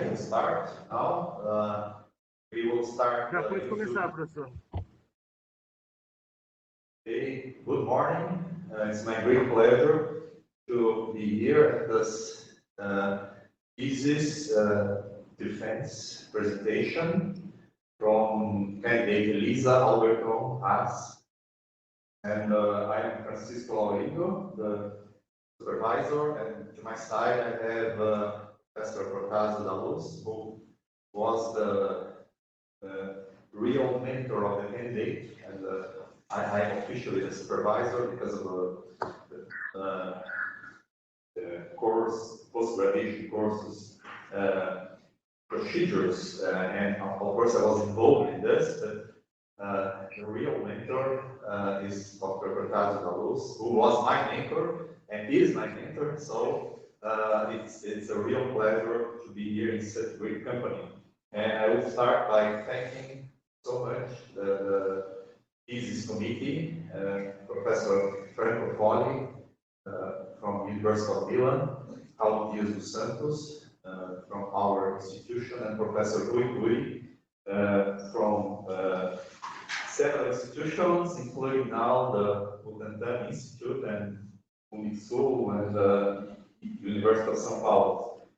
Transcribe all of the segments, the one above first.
Start now. We will start. Já pode começar, professor. Okay. Good morning. It's my great pleasure to be here at this thesis defense presentation from candidate Elisa, Alberton, Haas. And I am Francisco Laurindo, the supervisor, and to my side I have Professor Defesa de Tese, who was the real mentor of the candidate, and I am officially the supervisor because of the course, post-graduation courses, procedures, and of course I was involved in this, but the real mentor is Dr. Defesa de Tese, who was my mentor and is my mentor, so it's a real pleasure to be here in such great company. And I will start by thanking so much the thesis committee, Professor Franco Folli from University of Milan, Alberton dos Santos from our institution, and Professor Rui from several institutions, including now the Butantan Institute and Unisul and the University of São Paulo.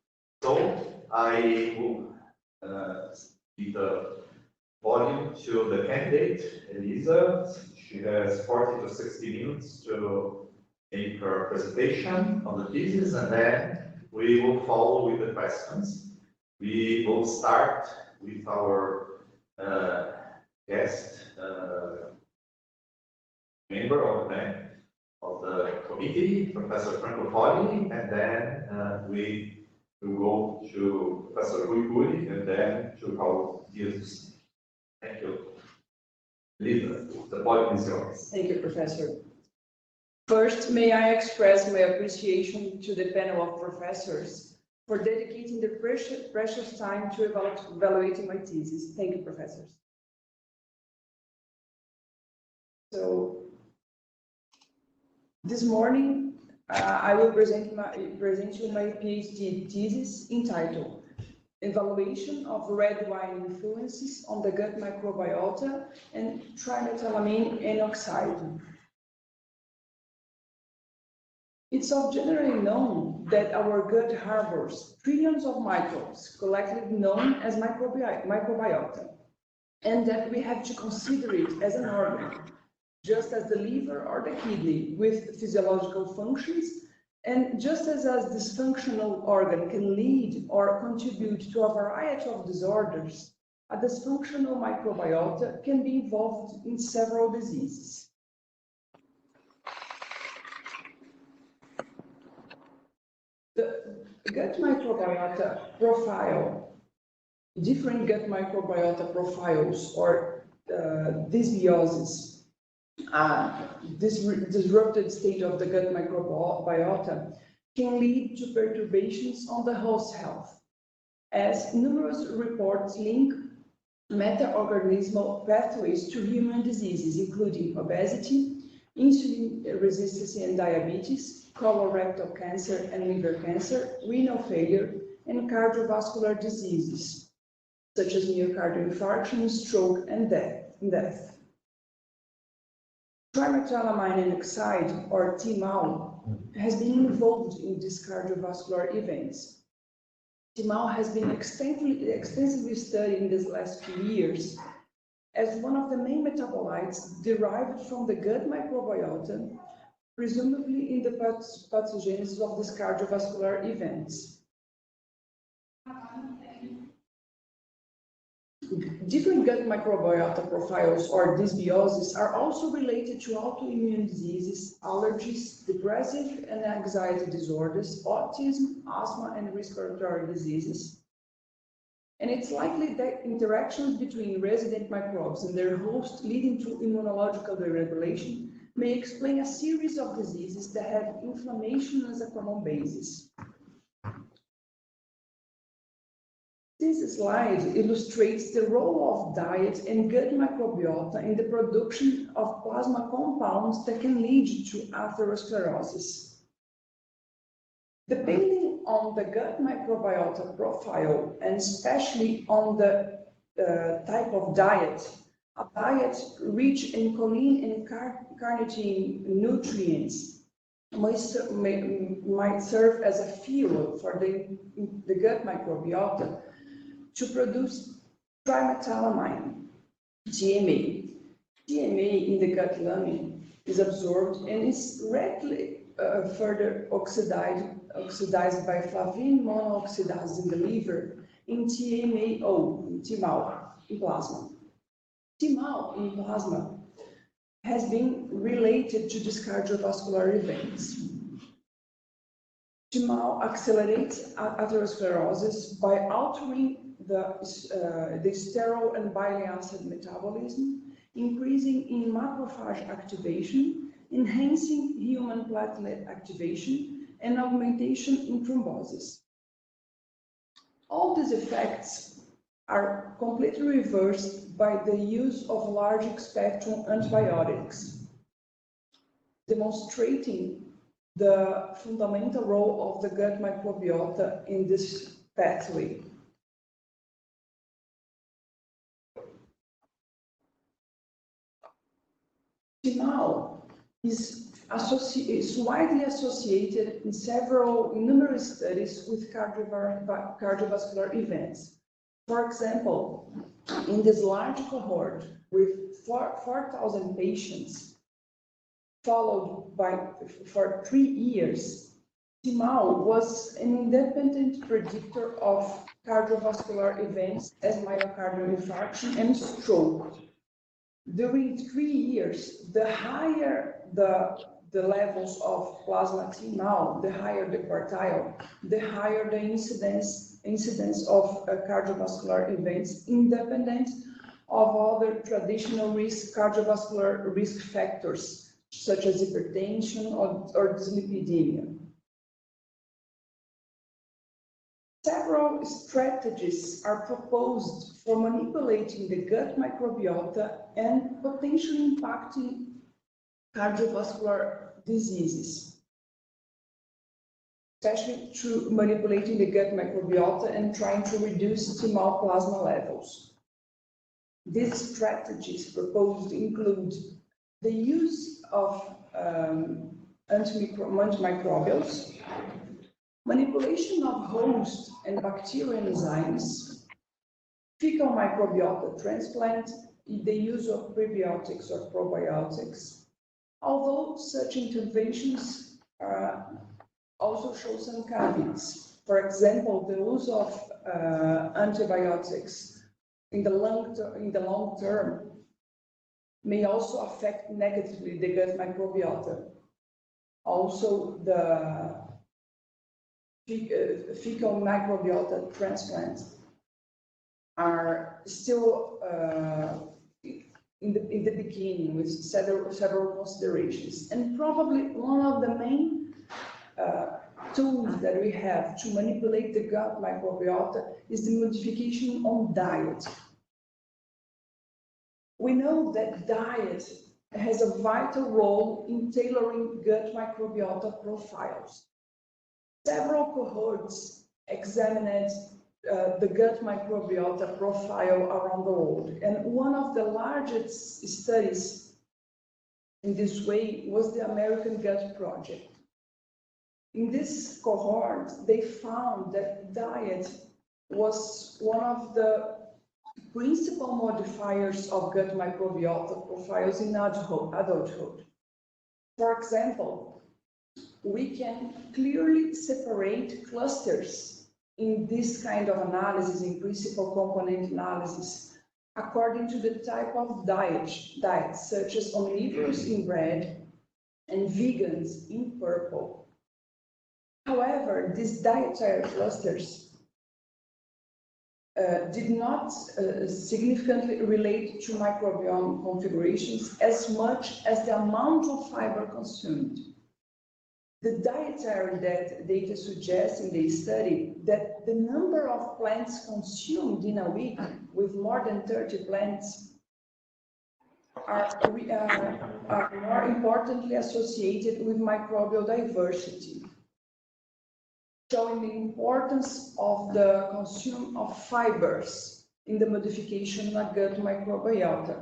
So I will give the volume to the candidate, Elisa. She has 40 to 60 minutes to make her presentation on the thesis, and then we will follow with the questions. We will start with our guest member of the committee, Professor Franco Folli, and then we will go to Professor Rui, and then to our users. Thank you. Lisa, the podium is yours. Thank you, Professor. First, may I express my appreciation to the panel of professors for dedicating their precious time to evaluating my thesis. Thank you, professors. So, this morning, I will present you my PhD thesis entitled Evaluation of Red Wine Influences on the Gut Microbiota and Trimethylamine N-oxide. It's generally known that our gut harbors trillions of microbes, collectively known as microbiota, and that we have to consider it as an organ, just as the liver or the kidney with physiological functions, and just as a dysfunctional organ can lead or contribute to a variety of disorders, a dysfunctional microbiota can be involved in several diseases. The gut microbiota profile, different gut microbiota profiles or dysbiosis, this disrupted state of the gut microbiota can lead to perturbations on the host health, as numerous reports link meta-organismal pathways to human diseases, including obesity, insulin resistance and diabetes, colorectal cancer and liver cancer, renal failure, and cardiovascular diseases, such as myocardial infarction, stroke, and death. Trimethylamine N-oxide, or TMAO, has been involved in these cardiovascular events. TMAO has been extensively studied in these last few years as one of the main metabolites derived from the gut microbiota, presumably in the pathogenesis of these cardiovascular events. Different gut microbiota profiles or dysbiosis are also related to autoimmune diseases, allergies, depressive and anxiety disorders, autism, asthma, and respiratory diseases. And it's likely that interactions between resident microbes and their host leading to immunological deregulation may explain a series of diseases that have inflammation as a common basis. This slide illustrates the role of diet and gut microbiota in the production of plasma compounds that can lead to atherosclerosis. Depending on the gut microbiota profile, and especially on the type of diet, a diet rich in choline and carnitine nutrients might serve as a fuel for the gut microbiota to produce trimethylamine, TMA. TMA in the gut lumen is absorbed and is readily further oxidized by flavin monooxidase in the liver in TMAO, in TMAO, in plasma. TMAO in plasma has been related to these cardiovascular events. TMAO accelerates atherosclerosis by altering the sterol and bile acid metabolism, increasing in macrophage activation, enhancing human platelet activation, and augmentation in thrombosis. All these effects are completely reversed by the use of large-spectrum antibiotics, demonstrating the fundamental role of the gut microbiota in this pathway. TMAO is widely associated in numerous studies with cardiovascular events. For example, in this large cohort with 4,000 patients followed for 3 years, TMAO was an independent predictor of cardiovascular events as myocardial infarction and stroke. During 3 years, the higher the levels of plasma TMAO, the higher the quartile, the higher the incidence of cardiovascular events, independent of other traditional cardiovascular risk factors, such as hypertension or dyslipidemia. Several strategies are proposed for manipulating the gut microbiota and potentially impacting cardiovascular diseases, especially through manipulating the gut microbiota and trying to reduce TMAO plasma levels. These strategies proposed include the use of antimicrobials, manipulation of host and bacterial enzymes, fecal microbiota transplant, the use of prebiotics or probiotics, although such interventions also show some caveats. For example, the use of antibiotics in the long term may also affect negatively the gut microbiota. Also, the fecal microbiota transplants are still in the beginning with several considerations. And probably one of the main tools that we have to manipulate the gut microbiota is the modification on diet. We know that diet has a vital role in tailoring gut microbiota profiles. Several cohorts examined the gut microbiota profile around the world, and one of the largest studies in this way was the American Gut Project. In this cohort, they found that diet was one of the principal modifiers of gut microbiota profiles in adulthood. For example, we can clearly separate clusters in this kind of analysis, in principal component analysis, according to the type of diet such as omnivorous in red and vegans in purple. However, these dietary clusters did not significantly relate to microbiome configurations as much as the amount of fiber consumed. The dietary data suggests in the study that the number of plants consumed in a week, with more than 30 plants, are more importantly associated with microbial diversity. showing the importance of the consumption of fibers in the modification of gut microbiota.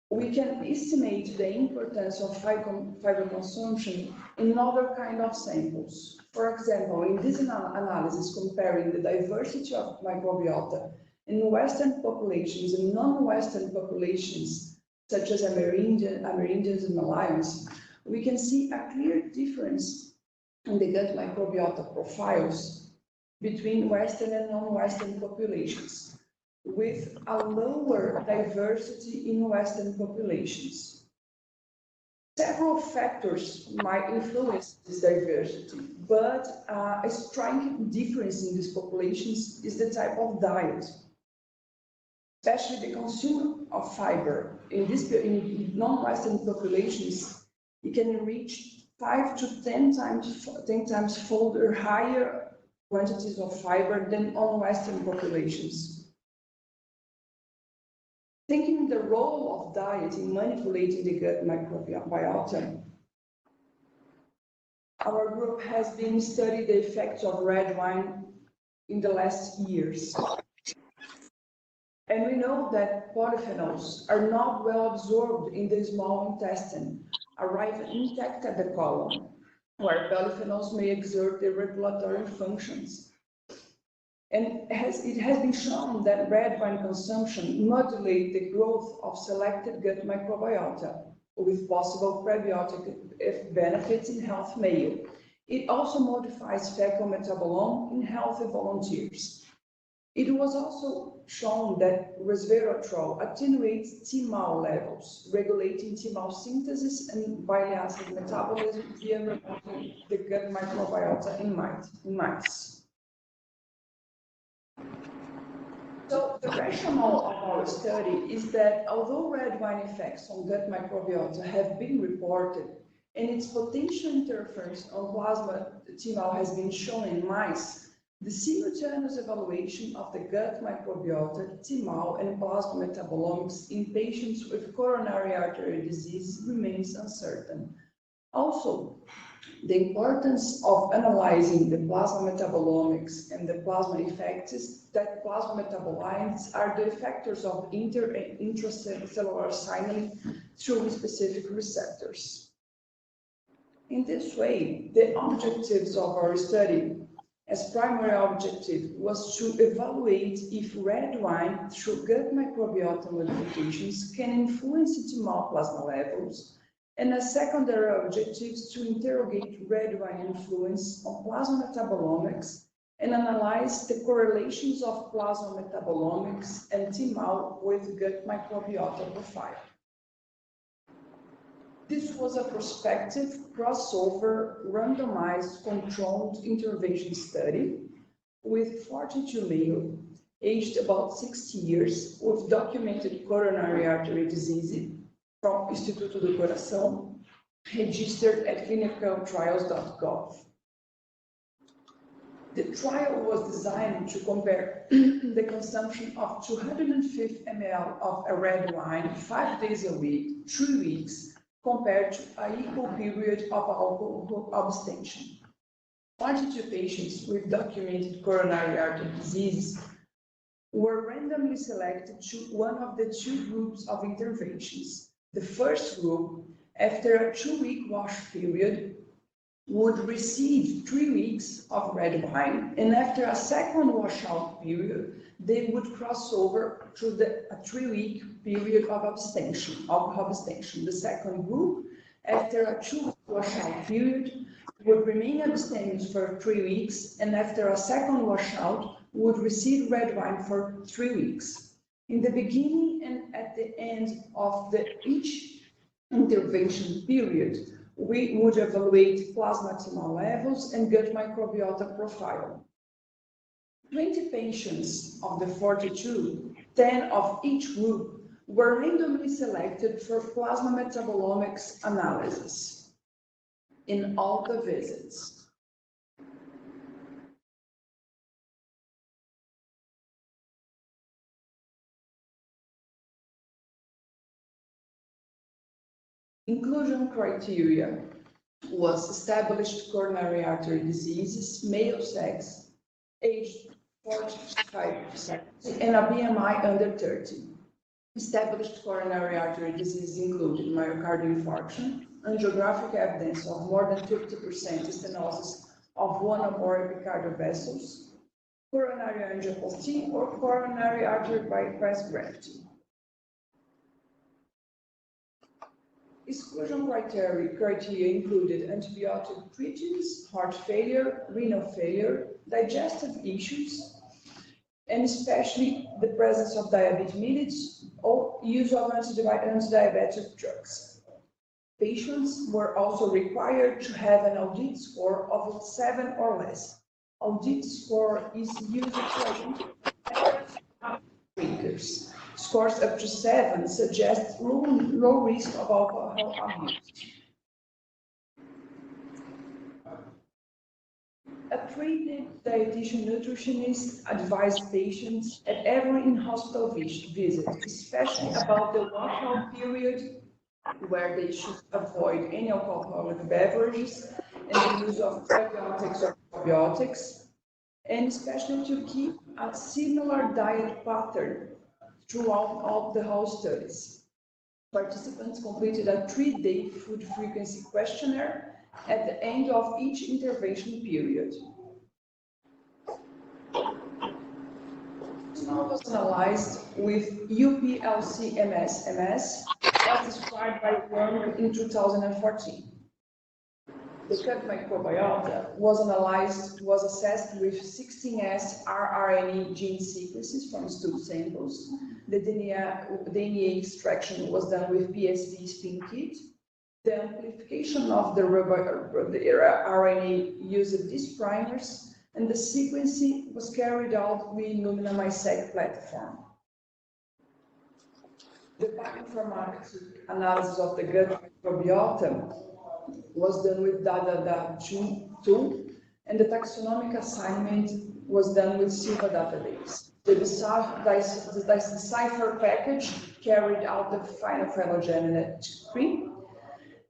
We can estimate the importance of fiber consumption in other kind of samples. For example, in this analysis comparing the diversity of microbiota in Western populations and non-Western populations, such as Amerindians and Malayans, we can see a clear difference in the gut microbiota profiles between Western and non-Western populations, with a lower diversity in Western populations. Several factors might influence this diversity, but a striking difference in these populations is the type of diet, especially the consumption of fiber. In non-Western populations, it can reach 5 to 10 times fold or higher quantities of fiber than on Western populations. Thinking the role of diet in manipulating the gut microbiota, our group has been studying the effects of red wine in the last years. And we know that polyphenols are not well absorbed in the small intestine, arriving intact at the colon, where polyphenols may exert their regulatory functions. And it has been shown that red wine consumption modulates the growth of selected gut microbiota with possible prebiotic benefits in healthy male. It also modifies fecal metabolome in healthy volunteers. It was also shown that resveratrol attenuates TMAO levels, regulating TMAO synthesis and bile acid metabolism via removing the gut microbiota in mice. So the rationale of our study is that although red wine effects on gut microbiota have been reported and its potential interference on plasma TMAO has been shown in mice, the simultaneous evaluation of the gut microbiota, TMAO, and plasma metabolomics in patients with coronary artery disease remains uncertain. Also, the importance of analyzing the plasma metabolomics and the plasma effects is that plasma metabolites are the effectors of inter- and intracellular signaling through specific receptors. In this way, the objectives of our study as primary objective was to evaluate if red wine through gut microbiota modifications can influence TMAO plasma levels, and as secondary objectives to interrogate red wine influence on plasma metabolomics and analyze the correlations of plasma metabolomics and TMAO with gut microbiota profile. This was a prospective, crossover, randomized, controlled intervention study with 42 males aged about 60 years with documented coronary artery disease from Instituto do Coração, registered at clinicaltrials.gov. The trial was designed to compare the consumption of 250 ml of a red wine 5 days a week, 3 weeks, compared to an equal period of alcohol abstention. 42 patients with documented coronary artery disease were randomly selected to one of the two groups of interventions. The first group, after a 2-week wash period, would receive 3 weeks of red wine, and after a second washout period, they would cross over to a 3-week period of alcohol abstention. The second group, after a 2-week washout period, would remain abstaining for 3 weeks, and after a second washout, would receive red wine for 3 weeks. In the beginning and at the end of each intervention period, we would evaluate plasma TMAO levels and gut microbiota profile. 20 patients of the 42, 10 of each group, were randomly selected for plasma metabolomics analysis in all the visits. Inclusion criteria. was established coronary artery diseases, male sex, aged 45%, and a BMI under 30. Established coronary artery disease included myocardial infarction, angiographic evidence of more than 50% stenosis of one or more epicardial vessels, coronary angioplasty, or coronary artery bypass grafting. Exclusion criteria included antibiotic treatments, heart failure, renal failure, digestive issues, and especially the presence of diabetes mellitus or use of antidiabetic drugs. Patients were also required to have an audit score of 7 or less. Audit score is used to identify drinkers. Scores up to 7 suggest low risk of alcohol abuse. A trained dietitian nutritionist advised patients at every in-hospital visit, especially about the washout period where they should avoid any alcoholic beverages and the use of prebiotics or probiotics, and especially to keep a similar diet pattern throughout all the whole studies. Participants completed a 3-day food frequency questionnaire at the end of each intervention period. Now was analyzed with UPLC-MS-MS as described by Worm in 2014. The gut microbiota was assessed with 16S rRNA gene sequences from stool samples. The DNA extraction was done with PSD spin kit. The amplification of the RNA used these primers, and the sequencing was carried out with Illumina MySeq platform. The bioinformatic analysis of the gut microbiota was done with DataDA tool, and the taxonomic assignment was done with Silva database. The decipher package carried out the final phylogenetic screen,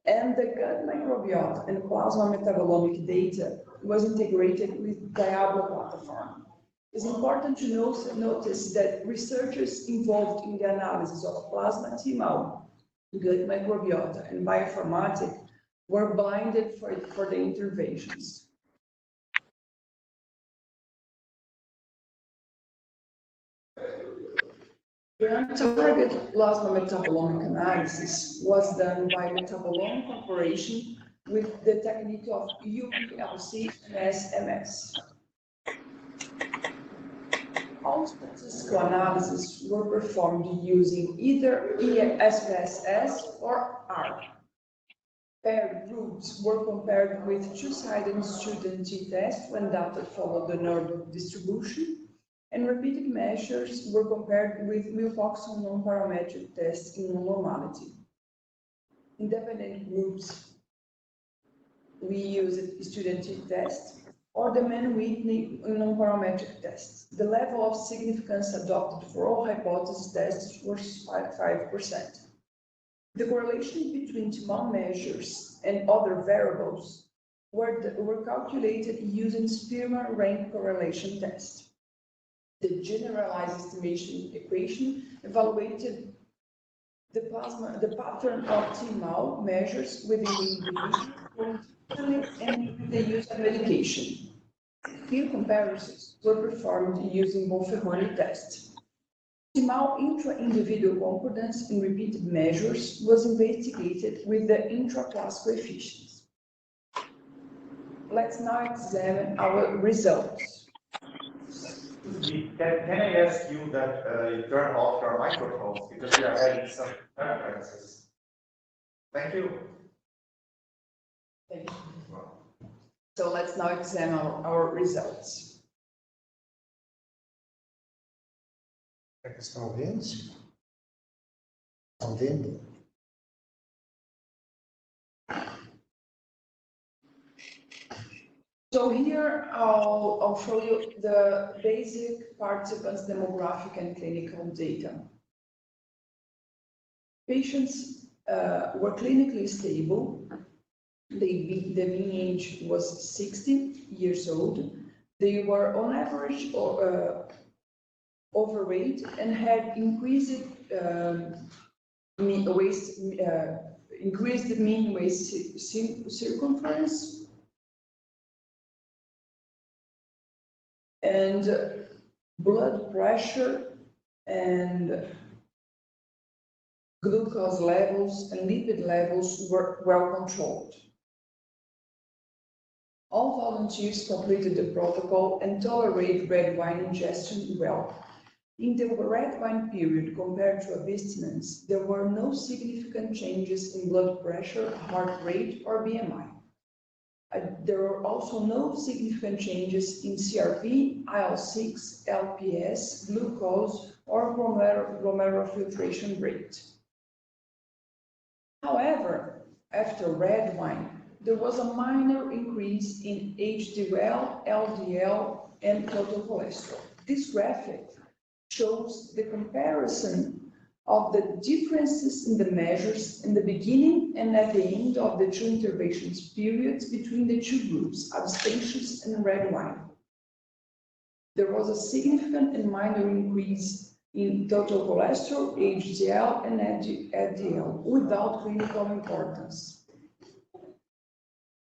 and the gut microbiota and plasma metabolomic data was integrated with Diablo platform. It's important to notice that researchers involved in the analysis of plasma TMAO, gut microbiota, and bioinformatics were blinded for the interventions. The target plasma metabolomic analysis was done by metabolomic operation with the technique of UPLC-MS-MS. All statistical analyses were performed using either SPSS or R. Paired groups were compared with two-sided student t-test when data followed the normal distribution, and repeated measures were compared with Wilcoxon non-parametric tests in normality. Independent groups, we used student t-test or the Mann-Whitney non-parametric tests. The level of significance adopted for all hypothesis tests was 5%. The correlation between TMAO measures and other variables were calculated using Spearman rank correlation test. The generalized estimation equation evaluated the pattern of TMAO measures within the individual and the use of medication. Peer comparisons were performed using Bonferroni test. TMAO intra-individual concordance in repeated measures was investigated with the intra-class coefficients. Let's now examine our results. Can I ask you that you turn off your microphones because we are having some preferences? Thank you. Thank you. So let's now examine our results. Estão ouvindo? Estão vendo? So here I'll show you the basic participants' demographic and clinical data. Patients were clinically stable. The mean age was 60 years old. They were on average overweight and had increased mean waist circumference and blood pressure and glucose levels and lipid levels were well controlled. All volunteers completed the protocol and tolerated red wine ingestion well. In the red wine period compared to abstinence, there were no significant changes in blood pressure, heart rate, or BMI. There were also no significant changes in CRP, IL-6, LPS, glucose, or glomerular filtration rate. However, after red wine, there was a minor increase in HDL, LDL, and total cholesterol. This graphic shows the comparison of the differences in the measures in the beginning and at the end of the two interventions periods between the two groups, abstentions and red wine. There was a significant and minor increase in total cholesterol, HDL, and LDL without clinical importance.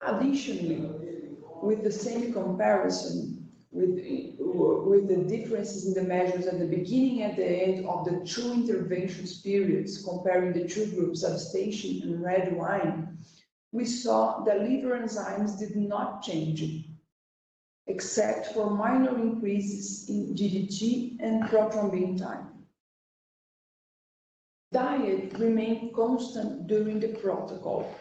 Additionally, with the same comparison, with the differences in the measures at the beginning and the end of the two interventions periods, comparing the two groups, abstention and red wine, we saw that liver enzymes did not change, except for minor increases in GDT and prothrombin time. Diet remained constant during the protocol.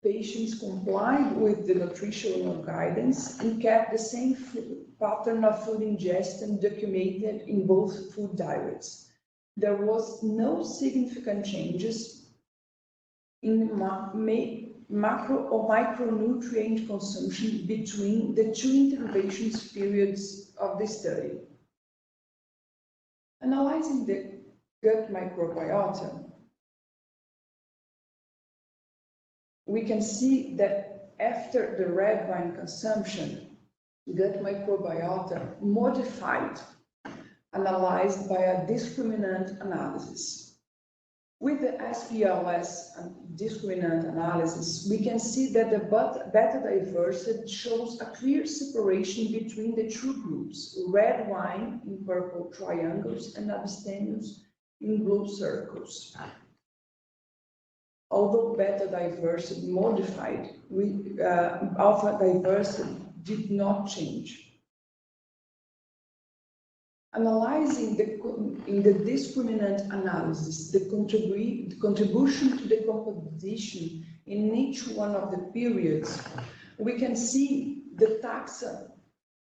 Patients complied with the nutritional guidance and kept the same pattern of food ingestion documented in both food diets. There was no significant changes in macro or micronutrient consumption between the two interventions periods of the study. Analyzing the gut microbiota, we can see that after the red wine consumption, gut microbiota modified, analyzed by a discriminant analysis. With the SPLS discriminant analysis, we can see that the beta diversity shows a clear separation between the two groups, red wine in purple triangles and abstemious in blue circles. Although beta diversity modified, alpha diversity did not change. Analyzing in the discriminant analysis, the contribution to the composition in each one of the periods, we can see the taxa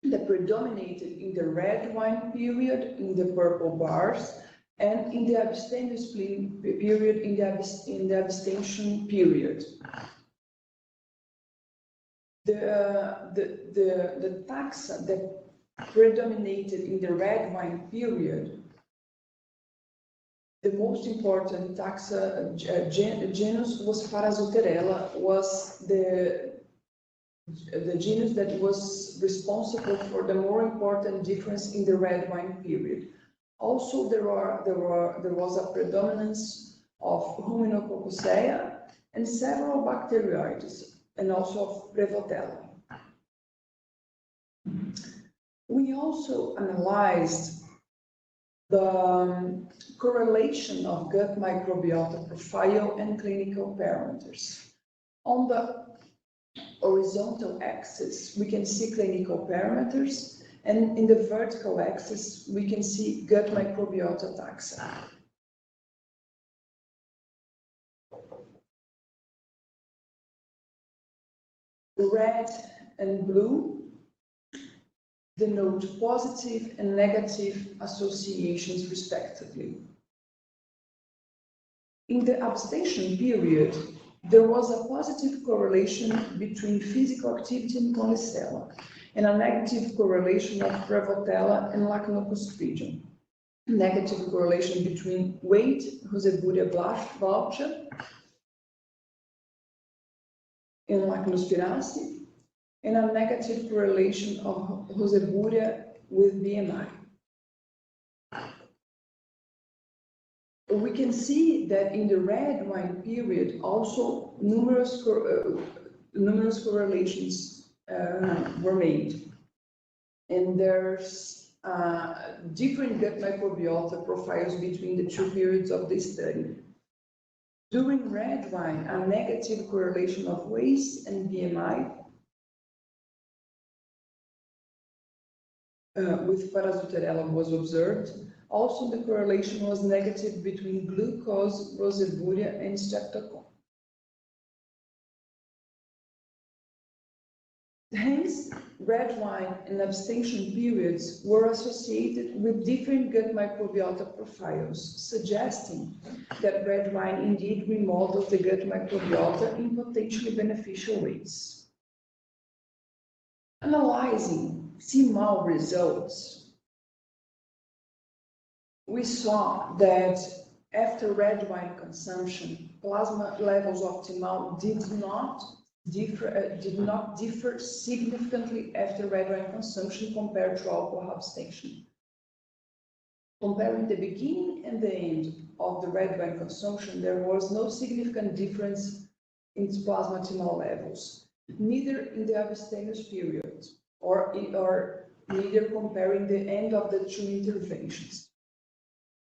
that predominated in the red wine period, in the purple bars, and in the abstemious period, in the abstention period. The taxa that predominated in the red wine period, the most important taxa genus was Parazoterella, was the genus that was responsible for the more important difference in the red wine period. Also, there was a predominance of Ruminococcusea and several bacteroides, and also of Prevotella. We also analyzed the correlation of gut microbiota profile and clinical parameters. On the horizontal axis, we can see clinical parameters, and in the vertical axis, we can see gut microbiota taxa. Red and blue denote positive and negative associations respectively. In the abstention period, there was a positive correlation between physical activity and Polycella, and a negative correlation of Prevotella and Lachnoclostridium. Negative correlation between weight, Roseburia glaucia, in lacnospirase, and a negative correlation of roseburia with BMI. We can see that in the red wine period, also numerous correlations were made. And there's different gut microbiota profiles between the two periods of the study. During red wine, a negative correlation of waist and BMI with Parasutterella was observed. Also, the correlation was negative between glucose, roseburia, and streptococcus. Hence, red wine and abstention periods were associated with different gut microbiota profiles, suggesting that red wine indeed remodeled the gut microbiota in potentially beneficial ways. Analyzing CMAL results, we saw that after red wine consumption, plasma levels of TMAL did not differ significantly after red wine consumption compared to alcohol abstention. Comparing the beginning and the end of the red wine consumption, there was no significant difference in plasma TMAL levels, neither in the abstinence period or neither comparing the end of the two interventions.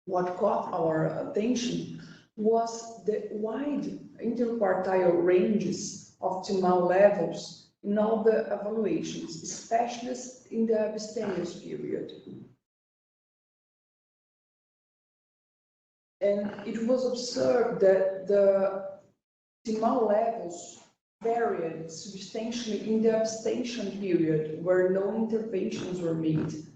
What caught our attention was the wide interquartile ranges of TMAL levels in all the evaluations, especially in the abstinence period. And it was observed that the TMAL levels varied substantially in the abstention period, where no interventions were made,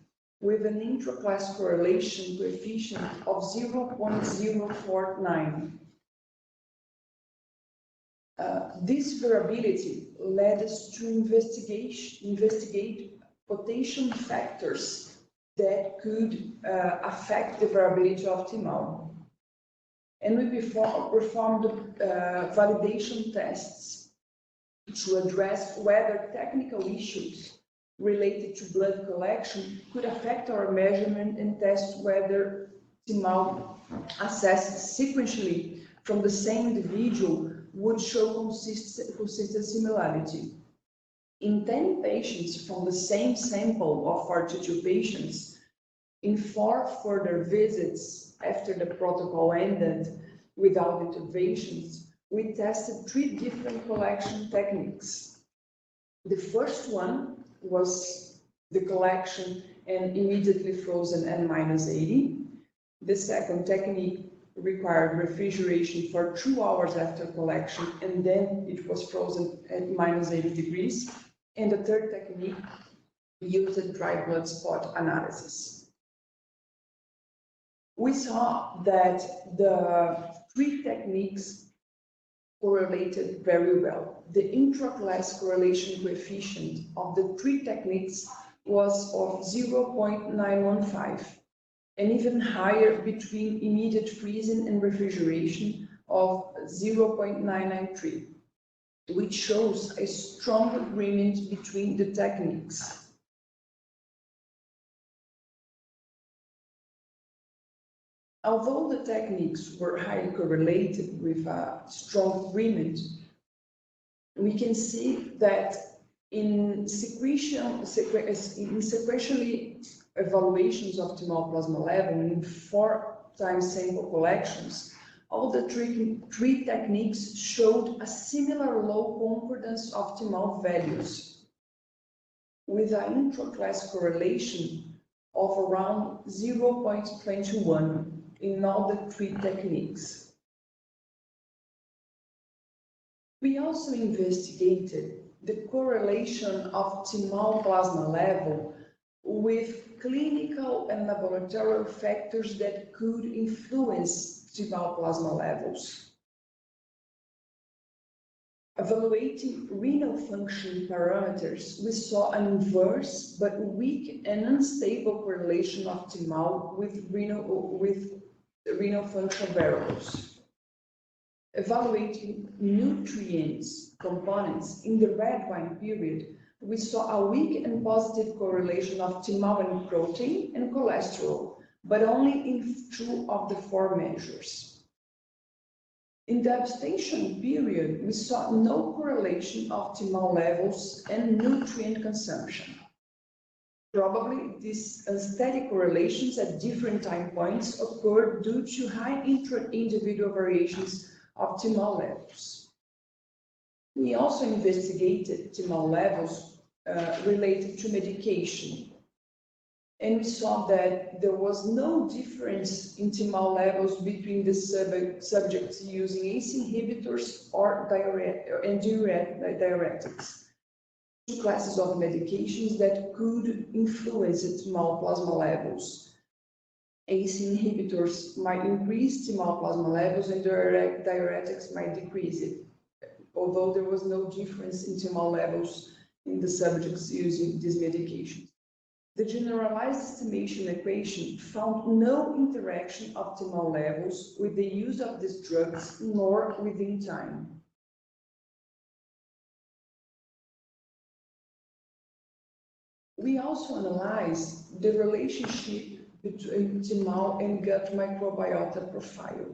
with an intraclass correlation coefficient of 0.049. This variability led us to investigate potential factors that could affect the variability of TMAL. And we performed validation tests to address whether technical issues related to blood collection could affect our measurement and test whether TMAL assessed sequentially from the same individual would show consistent similarity. In 10 patients from the same sample of 42 patients, in 4 further visits after the protocol ended without interventions, we tested 3 different collection techniques. The first one was the collection and immediately frozen at -80. The second technique required refrigeration for 2 hours after collection, and then it was frozen at -80 degrees. And the third technique used dry blood spot analysis. We saw that the 3 techniques correlated very well. The intraclass correlation coefficient of the 3 techniques was of 0.915, and even higher between immediate freezing and refrigeration of 0.993, which shows a strong agreement between the techniques. Although the techniques were highly correlated with a strong agreement, we can see that in sequentially evaluations of TMAL plasma level in 4 times sample collections, all the 3 techniques showed a similar low concordance of TMAL values, with an intraclass correlation of around 0.21 in all the 3 techniques. We also investigated the correlation of TMAL plasma level with clinical and laboratorial factors that could influence TMAL plasma levels. Evaluating renal function parameters, we saw an inverse but weak and unstable correlation of TMAL with renal function variables. evaluating nutrients components in the red wine period, we saw a weak and positive correlation of TMAO and protein and cholesterol, but only in 2 of the 4 measures. In the abstention period, we saw no correlation of TMAO levels and nutrient consumption. Probably these unsteady correlations at different time points occurred due to high intra-individual variations of TMAO levels. We also investigated TMAO levels related to medication, and we saw that there was no difference in TMAO levels between the subjects using ACE inhibitors or diuretics, 2 classes of medications that could influence TMAO plasma levels. ACE inhibitors might increase TMAO plasma levels and diuretics might decrease it, although there was no difference in TMAO levels in the subjects using these medications. The generalized estimation equation found no interaction of TMAO levels with the use of these drugs nor within time. We also analyzed the relationship between TMAO and gut microbiota profile.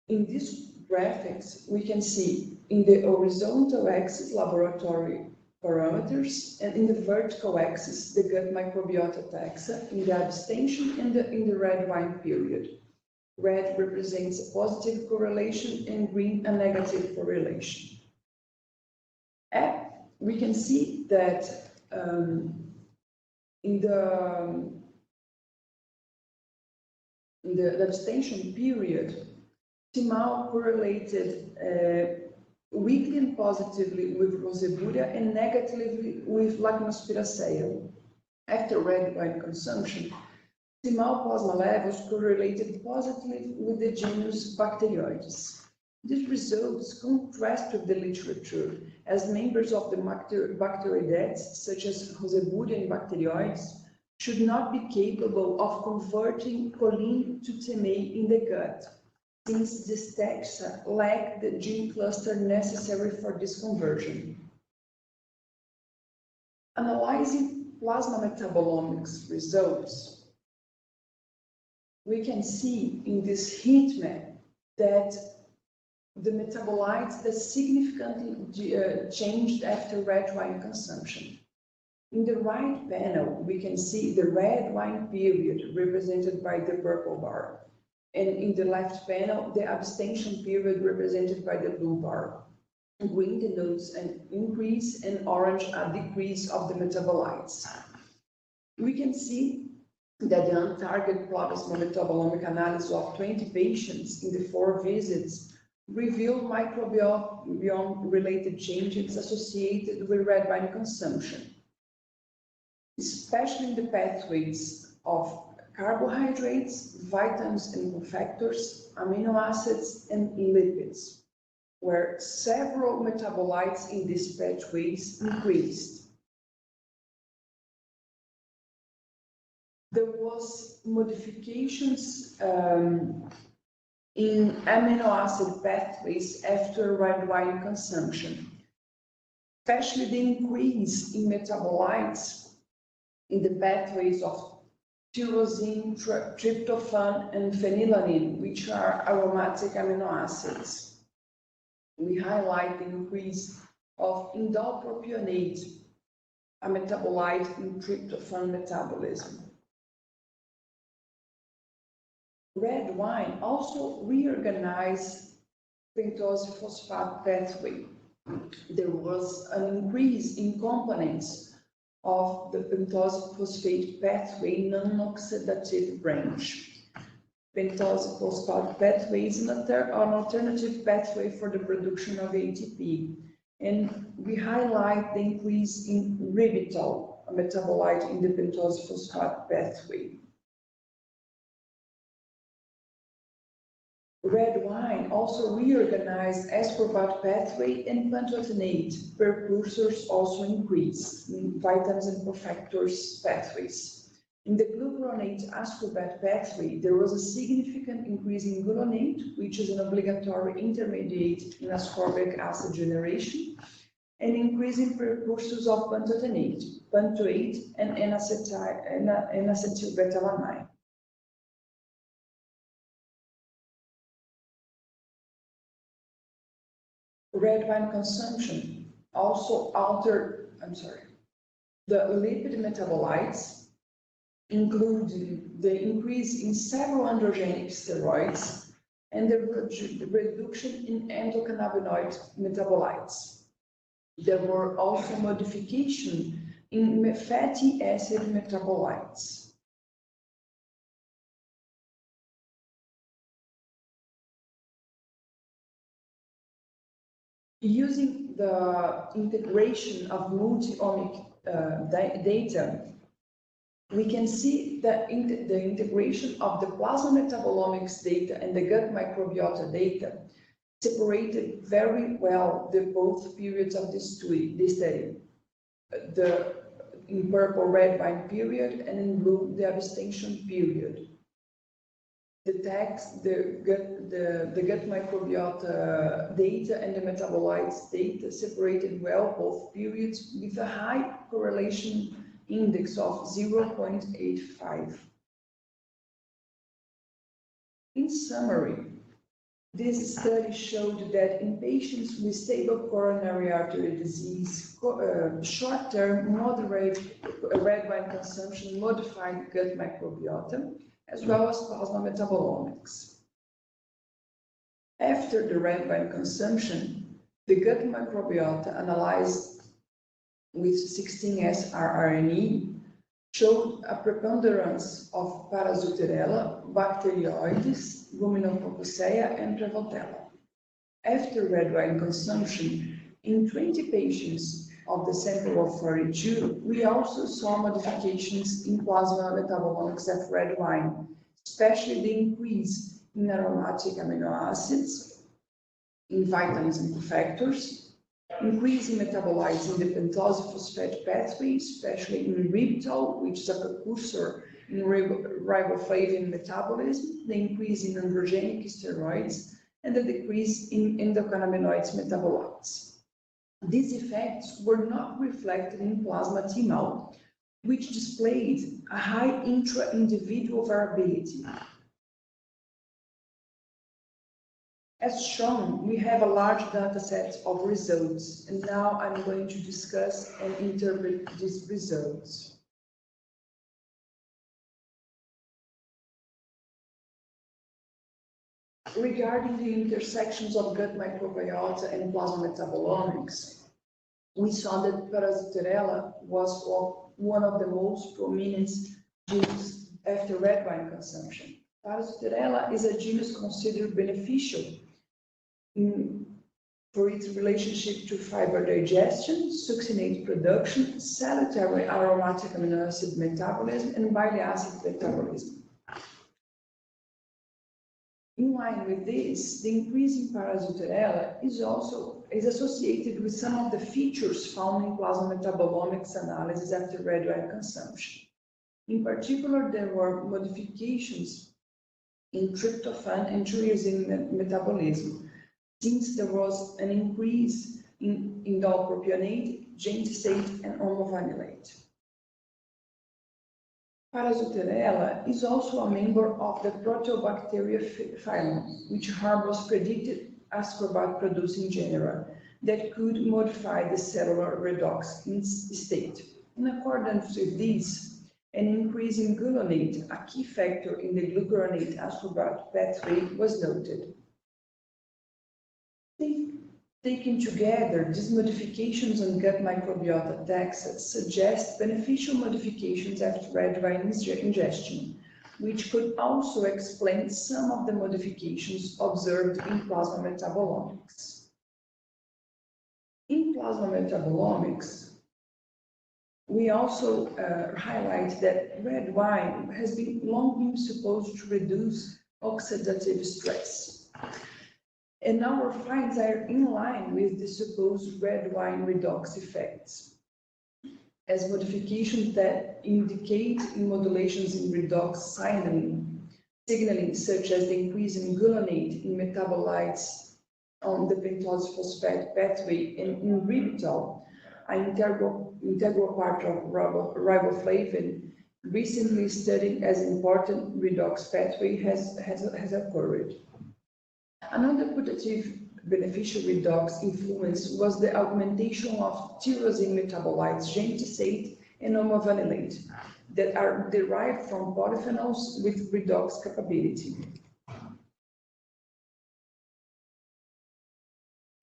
In these graphics, we can see in the horizontal axis laboratory parameters and in the vertical axis the gut microbiota taxa in the abstention and in the red wine period. Red represents a positive correlation and green a negative correlation. We can see that in the abstention period, TMAO correlated weakly and positively with roseburia and negatively with lactospiraceae. After red wine consumption, TMAO plasma levels correlated positively with the genus Bacteroides. These results contrast with the literature, as members of the Bacteroidetes, such as roseburia and Bacteroides, should not be capable of converting choline to TMA in the gut, since this taxa lack the gene cluster necessary for this conversion. Analyzing plasma metabolomics results, we can see in this heat map that the metabolites that significantly changed after red wine consumption. In the right panel, we can see the red wine period represented by the purple bar. And in the left panel, the abstention period represented by the blue bar. Green denotes an increase and orange a decrease of the metabolites. We can see that the on-target plasma metabolomic analysis of 20 patients in the 4 visits revealed microbiome-related changes associated with red wine consumption, especially in the pathways of carbohydrates, vitamins and cofactors, amino acids, and lipids, where several metabolites in these pathways increased. There was modifications in amino acid pathways after red wine consumption, especially the increase in metabolites in the pathways of tyrosine, tryptophan, and phenylalanine, which are aromatic amino acids. We highlight the increase of indole-propionate, a metabolite in tryptophan metabolism. Red wine also reorganized pentose phosphate pathway. There was an increase in components of the pentose phosphate pathway non-oxidative branch. Pentose phosphate pathway is an alternative pathway for the production of ATP. And we highlight the increase in ribitol, a metabolite in the pentose phosphate pathway. Red wine also reorganized ascorbate pathway and pantothenate precursors also increased in vitamins and cofactors pathways. In the glucuronate ascorbate pathway, there was a significant increase in gluconate, which is an obligatory intermediate in ascorbic acid generation, and increase in precursors of pantotenate, pantoate, and N-acetylbetalanine. Red wine consumption also altered, the lipid metabolites, including the increase in several androgenic steroids and the reduction in endocannabinoid metabolites. There were also modifications in fatty acid metabolites. Using the integration of multi-omic data, we can see that the integration of the plasma metabolomics data and the gut microbiota data separated very well the both periods of this study. In purple, red wine period, and in blue, the abstention period. The gut microbiota data and the metabolites data separated well both periods with a high correlation index of 0.85. In summary, this study showed that in patients with stable coronary artery disease, short-term moderate red wine consumption modified gut microbiota, as well as plasma metabolomics. After the red wine consumption, the gut microbiota analyzed with 16S rRNA showed a preponderance of Parasitella, Bacteroides, Ruminococcoidea, and Prevotella. After red wine consumption, in 20 patients of the sample of 42, we also saw modifications in plasma metabolomics of red wine, especially the increase in aromatic amino acids, in vitamins and cofactors, increase in metabolites in the pentose phosphate pathway, especially in ribitol, which is a precursor in riboflavin metabolism, the increase in androgenic steroids, and the decrease in endocannabinoids metabolites. These effects were not reflected in plasma T-mal, which displayed a high intra-individual variability. As shown, we have a large data set of results, and now I'm going to discuss and interpret these results. Regarding the intersections of gut microbiota and plasma metabolomics, we saw that Parasitella was one of the most prominent genes after red wine consumption. Parasitella is a genus considered beneficial for its relationship to fiber digestion, succinate production, salutary aromatic amino acid metabolism, and bile acid metabolism. In line with this, the increase in Parasitella is associated with some of the features found in plasma metabolomics analysis after red wine consumption. In particular, there were modifications in tryptophan and tyrosine metabolism, since there was an increase in indole-propionate, gingisate, and homovanillate. Parasitella is also a member of the Proteobacteria phylum, which harbors predicted ascorbat-producing genera that could modify the cellular redox state. In accordance with this, an increase in gluconate, a key factor in the glucuronate ascorbat pathway, was noted. Taken together, these modifications on gut microbiota taxa suggest beneficial modifications after red wine ingestion, which could also explain some of the modifications observed in plasma metabolomics. In plasma metabolomics, we also highlight that red wine has long been supposed to reduce oxidative stress. And our finds are in line with the supposed red wine redox effects. as modifications that indicate modulations in redox signaling, such as the increase in glutamate in metabolites on the pentose phosphate pathway and in ribitol, an integral part of riboflavin, recently studied as important redox pathway has occurred. Another putative beneficial redox influence was the augmentation of tyrosine metabolites, gentisate and omavanillate, that are derived from polyphenols with redox capability.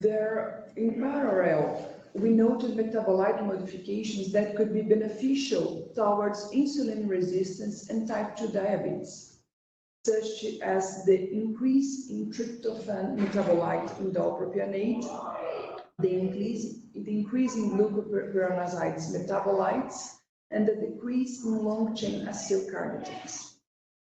There, in parallel, we noted metabolite modifications that could be beneficial towards insulin resistance and type 2 diabetes, such as the increase in tryptophan metabolite in dopropionate, the increase in glucopyranosides metabolites, and the decrease in long-chain acylcarnitines.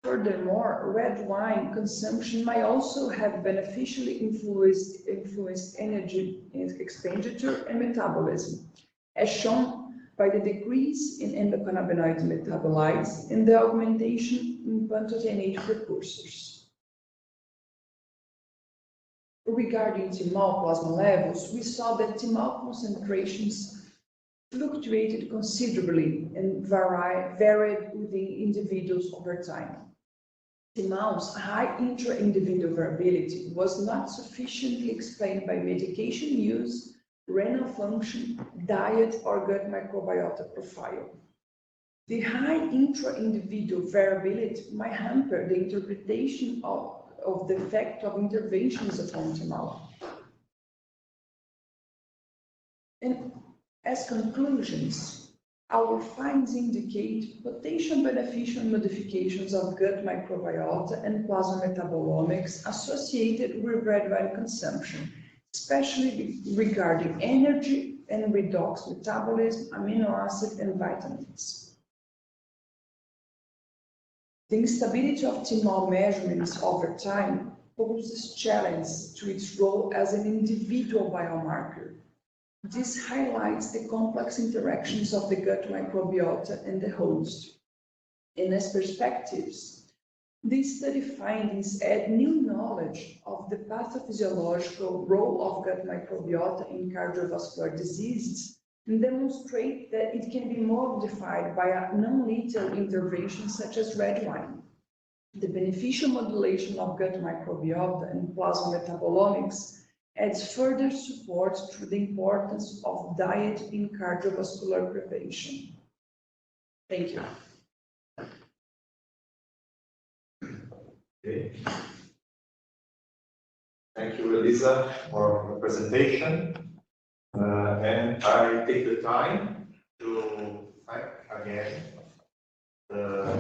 Furthermore, red wine consumption might also have beneficially influenced energy expenditure and metabolism, as shown by the decrease in endocannabinoid metabolites and the augmentation in pantothenate precursors. Regarding TMAO plasma levels, we saw that TMAO concentrations fluctuated considerably and varied within individuals over time. TMAO's high intra-individual variability was not sufficiently explained by medication use, renal function, diet, or gut microbiota profile. The high intra-individual variability might hamper the interpretation of the effect of interventions upon TMAO. And as conclusions, our findings indicate potential beneficial modifications of gut microbiota and plasma metabolomics associated with red wine consumption, especially regarding energy and redox metabolism, amino acid, and vitamins. The instability of TMAO measurements over time poses challenge to its role as an individual biomarker. This highlights the complex interactions of the gut microbiota and the host. And as perspectives, these study findings add new knowledge of the pathophysiological role of gut microbiota in cardiovascular diseases and demonstrate that it can be modified by a non-lethal intervention such as red wine. The beneficial modulation of gut microbiota and plasma metabolomics adds further support to the importance of diet in cardiovascular prevention. Thank you. Okay. Thank you, Elisa, for the presentation. And I take the time to thank again the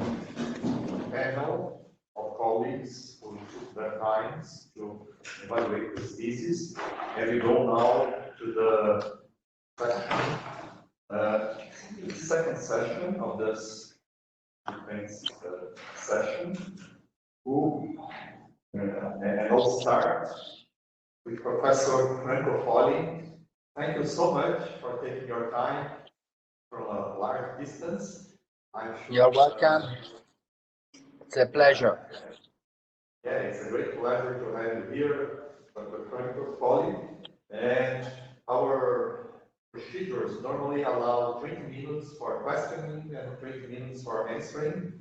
panel of colleagues who took their time to evaluate this thesis. And we go now to the second session of this session. And I'll start with Professor Franco Folli. Thank you so much for taking your time from a large distance. I'm sure you're welcome. It's a pleasure. Yeah, it's a great pleasure to have you here, Dr. Franco Folli. And our procedures normally allow 20 minutes for questioning and 20 minutes for answering.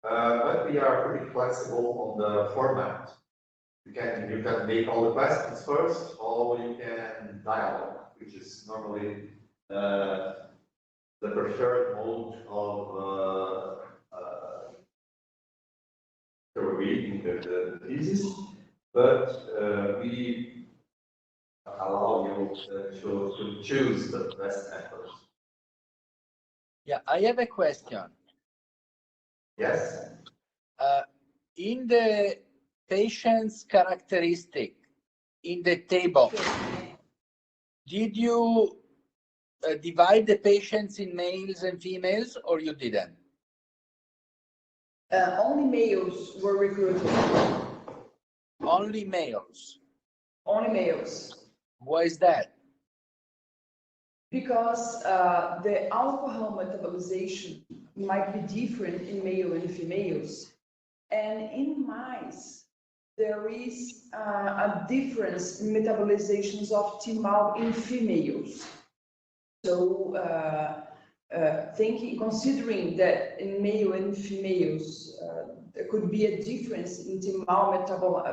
But we are pretty flexible on the format. You can make all the questions first, or you can dialogue, which is normally the preferred mode of reading the thesis. But we allow you to choose the best method. Yeah, I have a question. Yes. In the patient's characteristic in the table, did you divide the patients in males and females, or you didn't? Only males were recruited. Only males? Only males. Why is that? because the alcohol metabolization might be different in male and females. And in mice, there is a difference in metabolizations of TMAO in females. So considering that in male and females, there could be a difference in TMAO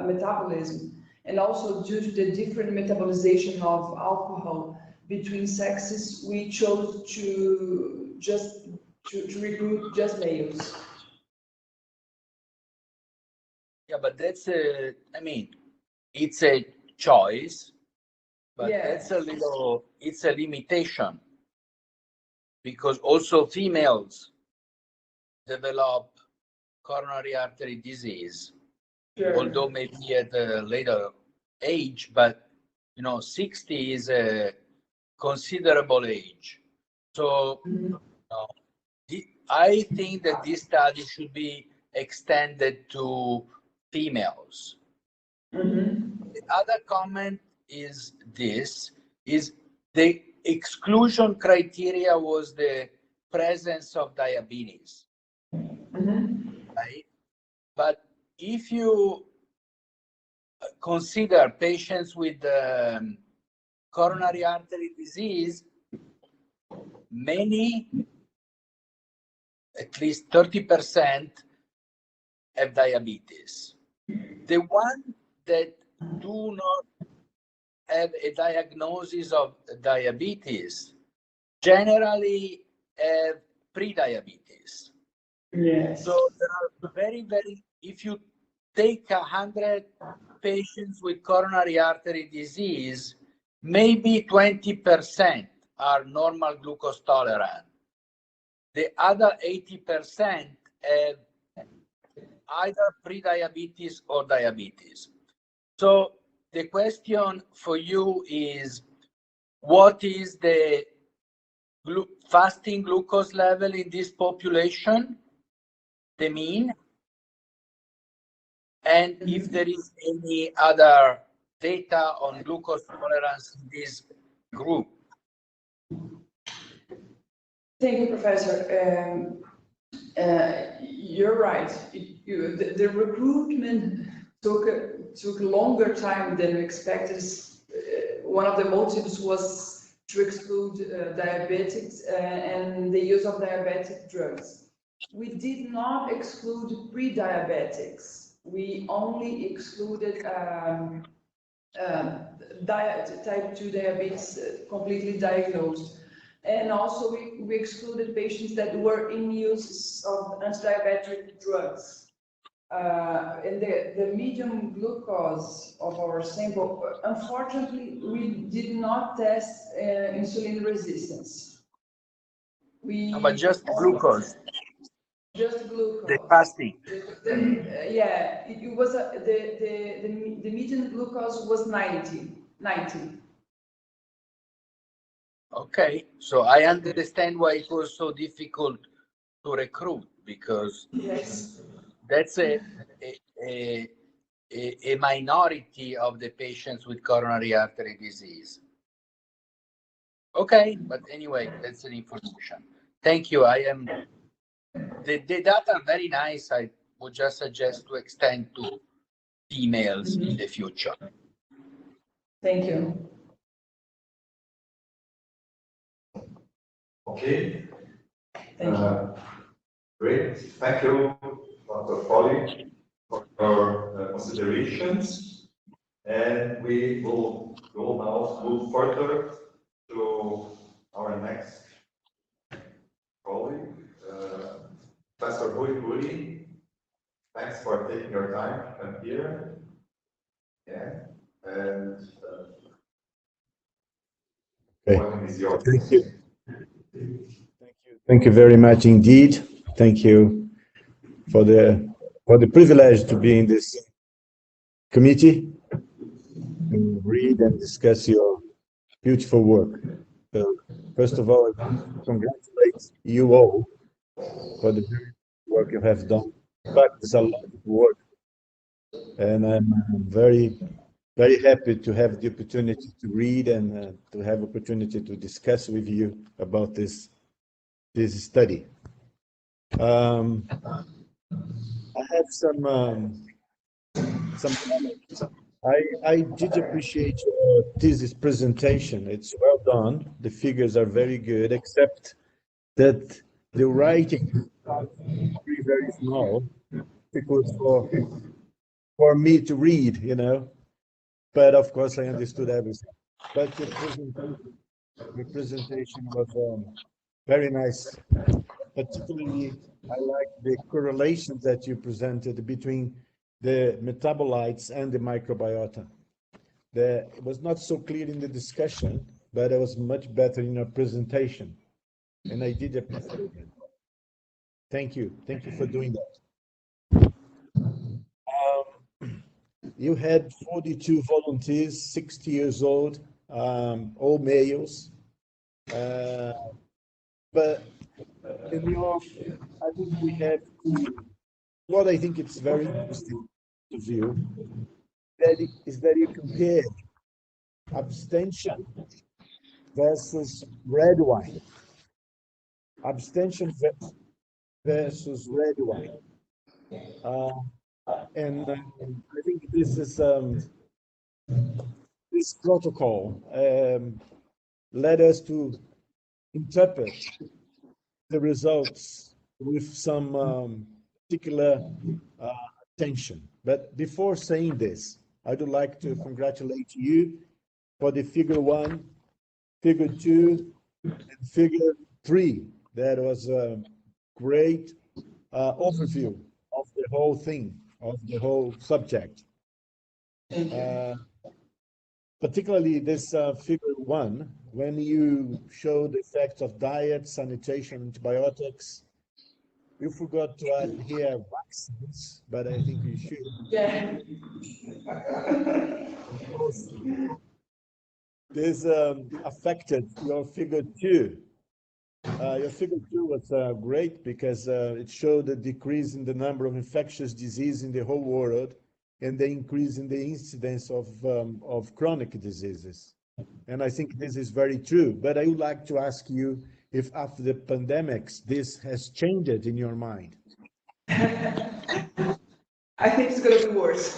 metabolism, and also due to the different metabolization of alcohol between sexes, we chose to recruit just males. Yeah, but that's a, I mean, it's a choice, but Yes. it's a limitation, because also females develop coronary artery disease, Sure. although maybe at a later age, but 60 is a considerable age. So I think that this study should be extended to females. The other comment is the exclusion criteria was the presence of diabetes, right? But if you consider patients with coronary artery disease, many, at least 30%, have diabetes. The one that do not have a diagnosis of diabetes generally have pre-diabetes. Yes. So there are very, if you take 100 patients with coronary artery disease, maybe 20% are normal glucose tolerant. The other 80% have either pre-diabetes or diabetes. So the question for you is, what is the fasting glucose level in this population, the mean? And if there is any other data on glucose tolerance in this group. Thank you, Professor. You're right. The recruitment took a longer time than we expected. One of the motives was to exclude diabetics and the use of diabetic drugs. We did not exclude pre-diabetics. We only excluded type 2 diabetes completely diagnosed. And also we excluded patients that were in use of anti-diabetic drugs. And the medium glucose of our sample, unfortunately, we did not test insulin resistance. But just glucose. Just glucose. The fasting. Yeah, it was the median glucose was 90. Okay, so I understand why it was so difficult to recruit, because yes, that's a minority of the patients with coronary artery disease. Okay, but anyway, that's an information. Thank you. The data are very nice. I would just suggest to extend to females in the future. Thank you. Okay. Thank you. Great. Thank you, Dr. Foley, for your considerations. And we will now move further to our next colleague, Professor Rui. Thanks for taking your time to come here. Yeah. And okay. Is yours. Thank you. Thank you very much indeed. Thank you for the privilege to be in this committee and read and discuss your beautiful work. So, first of all, I want to congratulate you all for the work you have done. In fact, it's a lot of work, and I'm very very happy to have the opportunity to read and to have opportunity to discuss with you about this study. I have some comments. I did appreciate your thesis presentation. It's well done. The figures are very good, except that the writing is very, very small, because for me to read, you know. But of course, I understood everything. But the presentation was very nice. Particularly, I like the correlations that you presented between the metabolites and the microbiota. It was not so clear in the discussion, but it was much better in your presentation. And I did appreciate it. Thank you. Thank you for doing that. You had 42 volunteers, 60 years old, all males. But in your, I think we have what I think it's very interesting to view is that you compare abstention versus red wine. Abstention versus red wine. And I think this is this protocol led us to interpret the results with some particular attention. But before saying this, I would like to congratulate you for the figure 1, figure 2, and figure 3. That was a great overview of the whole thing, of the whole subject. Particularly this figure 1, when you show the effects of diet, sanitation, antibiotics. You forgot to add here vaccines, but I think you should. Yeah. This affected your figure 2. Your figure 2 was great because it showed a decrease in the number of infectious diseases in the whole world and the increase in the incidence of chronic diseases. And I think this is very true. But I would like to ask you if after the pandemics, this has changed in your mind. I think it's going to be worse.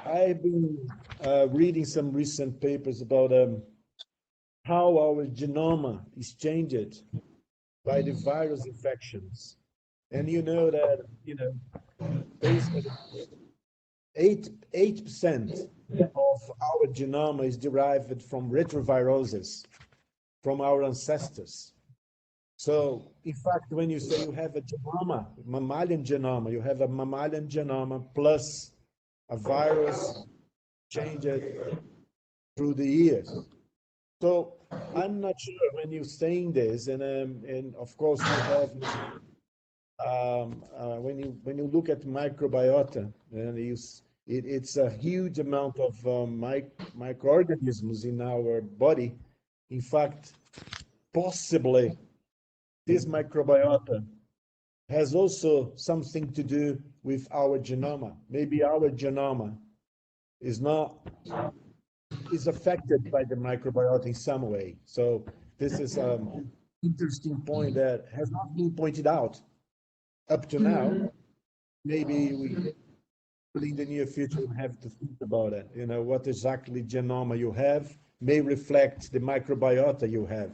I've been reading some recent papers about how our genome is changed by the virus infections. And you know that, basically 8% of our genome is derived from retroviruses, from our ancestors. So, in fact, when you say you have a genome, mammalian genome, you have a mammalian genome plus a virus changed through the years. So, I'm not sure when you're saying this, and of course you have when you look at microbiota, and it's a huge amount of microorganisms in our body. In fact, possibly this microbiota has also something to do with our genome. Maybe our genome is affected by the microbiota in some way. So this is an interesting point that has not been pointed out up to now. Maybe in the near future we have to think about it. What exactly genome you have may reflect the microbiota you have.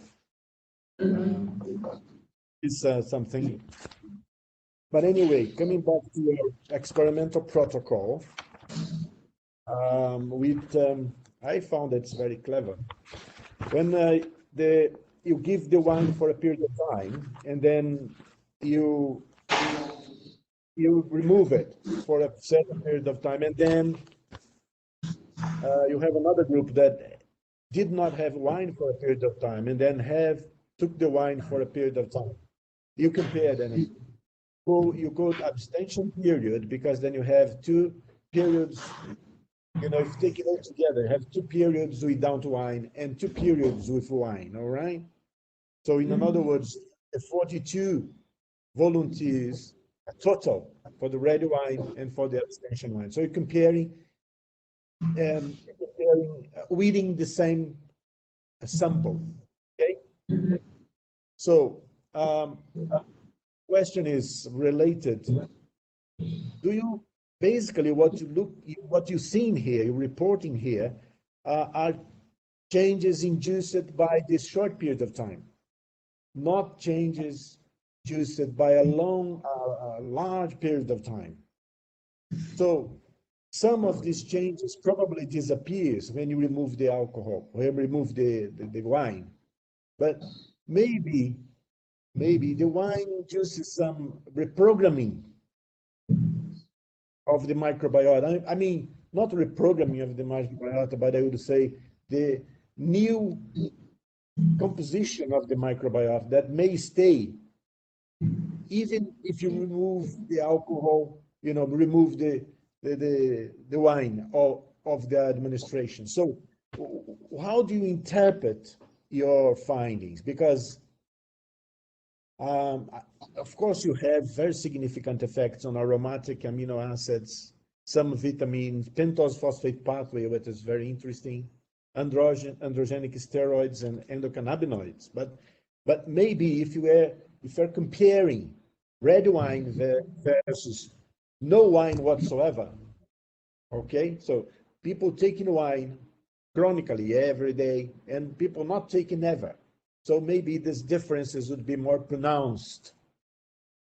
It's something. But anyway, coming back to your experimental protocol, I found it's very clever. When you give the wine for a period of time, and then you remove it for a certain period of time, and then you have another group that did not have wine for a period of time, and then took the wine for a period of time. You compare them. So you go to abstention period, because then you have 2 periods. If you take it all together, you have 2 periods without wine and 2 periods with wine. All right. So in other words, the 42 volunteers total for the red wine and for the abstention wine. So you're comparing, within the same sample. Okay. So question is related. Do you basically what you've seen here, you're reporting here, are changes induced by this short period of time, not changes induced by a large period of time. So some of these changes probably disappears when you remove the alcohol, when you remove the wine. But maybe the wine induces some reprogramming of the microbiota. I mean, not reprogramming of the microbiota, but I would say the new composition of the microbiota that may stay even if you remove the alcohol, remove the wine of the administration. So how do you interpret your findings? Because of course you have very significant effects on aromatic amino acids, some vitamins, pentose phosphate pathway, which is very interesting, androgenic steroids and endocannabinoids. But maybe if you're comparing red wine versus no wine whatsoever, okay? So people taking wine chronically every day and people not taking ever. So maybe these differences would be more pronounced.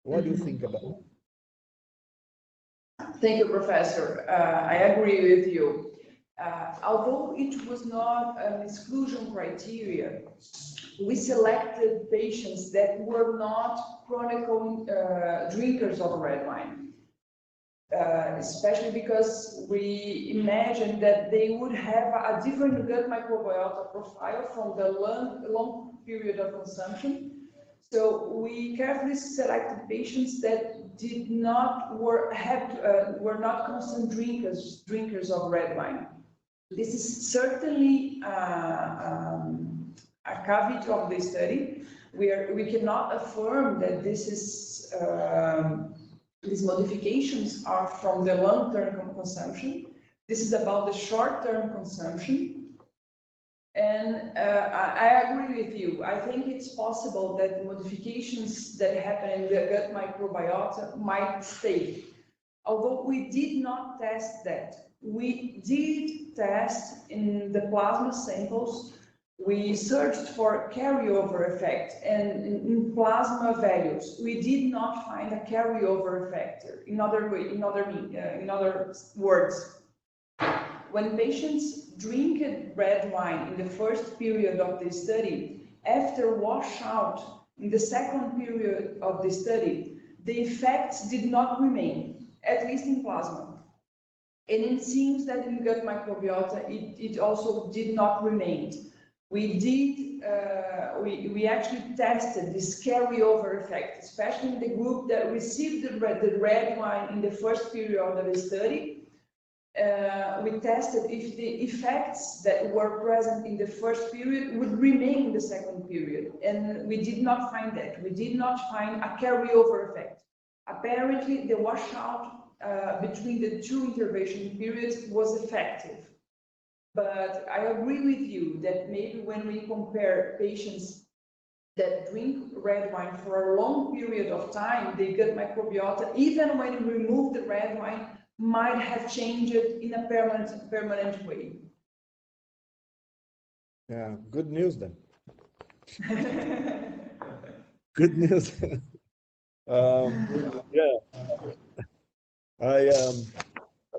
What do you think about that? Thank you, Professor. I agree with you. Although it was not an exclusion criteria, we selected patients that were not chronic drinkers of red wine, especially because we imagined that they would have a different gut microbiota profile from the long period of consumption. So we carefully selected patients that were not constant drinkers of red wine. This is certainly a caveat of the study. We cannot affirm that these modifications are from the long-term consumption. This is about the short-term consumption. And I agree with you. I think it's possible that the modifications that happen in the gut microbiota might stay. Although we did not test that. We did test in the plasma samples. We searched for carryover effect, and in plasma values, we did not find a carryover effect. In other words, when patients drink red wine in the first period of the study, after washout in the second period of the study, the effects did not remain, at least in plasma. And it seems that in gut microbiota, it also did not remain. We actually tested this carryover effect, especially in the group that received the red wine in the first period of the study. We tested if the effects that were present in the first period would remain in the second period, and we did not find that. We did not find a carryover effect. Apparently, the washout between the two intervention periods was effective. But I agree with you that maybe when we compare patients that drink red wine for a long period of time, the gut microbiota, even when we remove the red wine, might have changed in a permanent way. Yeah, good news then. Good news. Yeah,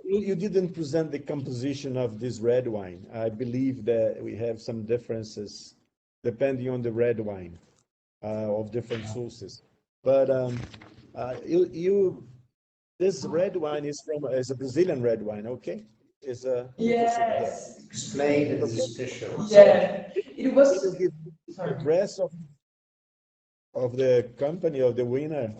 you didn't present the composition of this red wine. I believe that we have some differences depending on the red wine of different sources. But this red wine is a Brazilian red wine, okay? Is yes. Explain the special. Yeah, it was. Can you give the address of the company of the winer?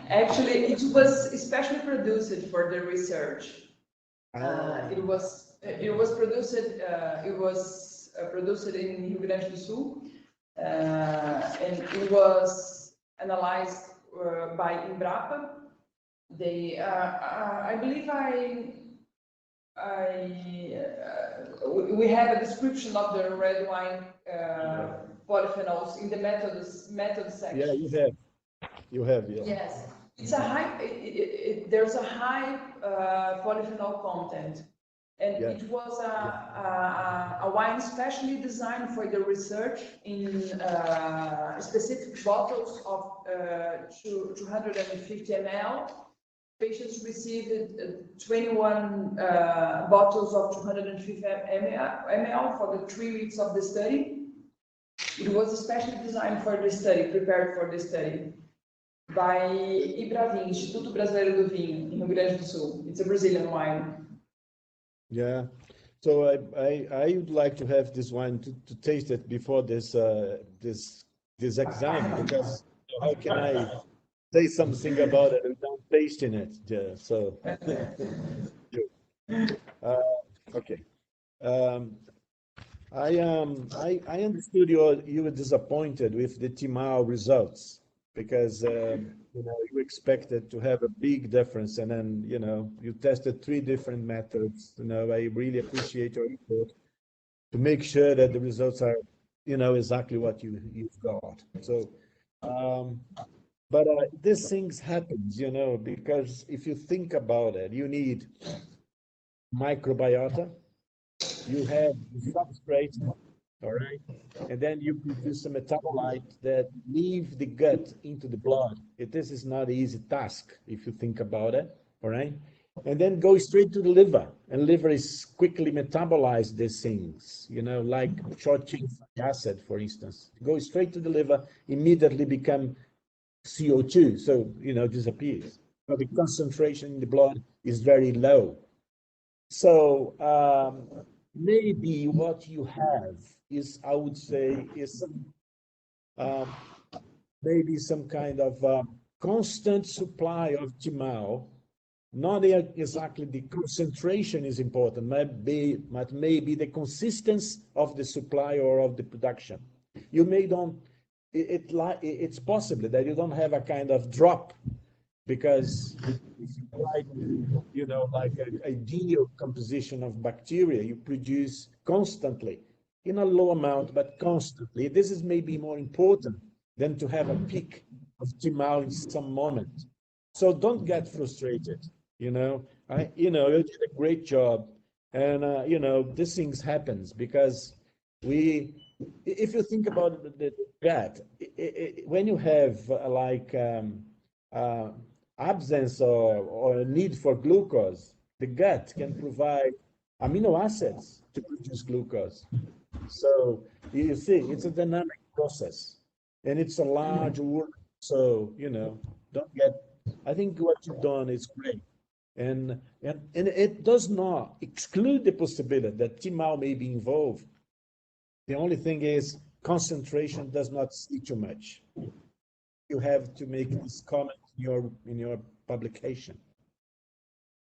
Actually, it was especially produced for the research. It was produced in Rio Grande do Sul, and it was analyzed by Embrapa. They, I believe we have a description of the red wine polyphenols in the method section. Yeah, you have, yeah. Yes, it's a high. There's a high polyphenol content, and Yeah. it was a wine specially designed for the research in specific bottles of 250 ml. Patients received 21 bottles of 250 ml for the 3 weeks of the study. It was especially designed for the study, prepared for the study, by IBRAVIN, Instituto Brasileiro do Vinho, in Rio Grande do Sul. It's a Brazilian wine. Yeah. So I would like to have this wine to taste it before this exam, because how can I say something about it without tasting it? Yeah, so okay. I understood you were disappointed with the Timao results, because you expected to have a big difference, and then you tested 3 different methods. I really appreciate your effort to make sure that the results are exactly what you've got. So but these things happens, because if you think about it, you need microbiota, you have the substrate, all right, and then you produce a metabolite that leave the gut into the blood. This is not an easy task if you think about it, all right, and then go straight to the liver, and liver is quickly metabolize these things, like short chain fatty acid, for instance, go straight to the liver, immediately become CO2, so disappears. But the concentration in the blood is very low. So maybe what you have is, I would say, is maybe some kind of constant supply of Timao. Not exactly the concentration is important, but maybe the consistency of the supply or of the production. You may don't. It's possible that you don't have a kind of drop, because if you try to, like an ideal composition of bacteria, you produce constantly in a low amount, but constantly. This is maybe more important than to have a peak of Timao in some moment. So don't get frustrated. You did a great job, and these things happens because if you think about the gut, when you have absence or need for glucose, the gut can provide amino acids to produce glucose. So you see, it's a dynamic process, and it's a large work. So don't get. I think what you've done is great, and it does not exclude the possibility that Timao may be involved. The only thing is concentration does not see too much. You have to make this comment in your publication,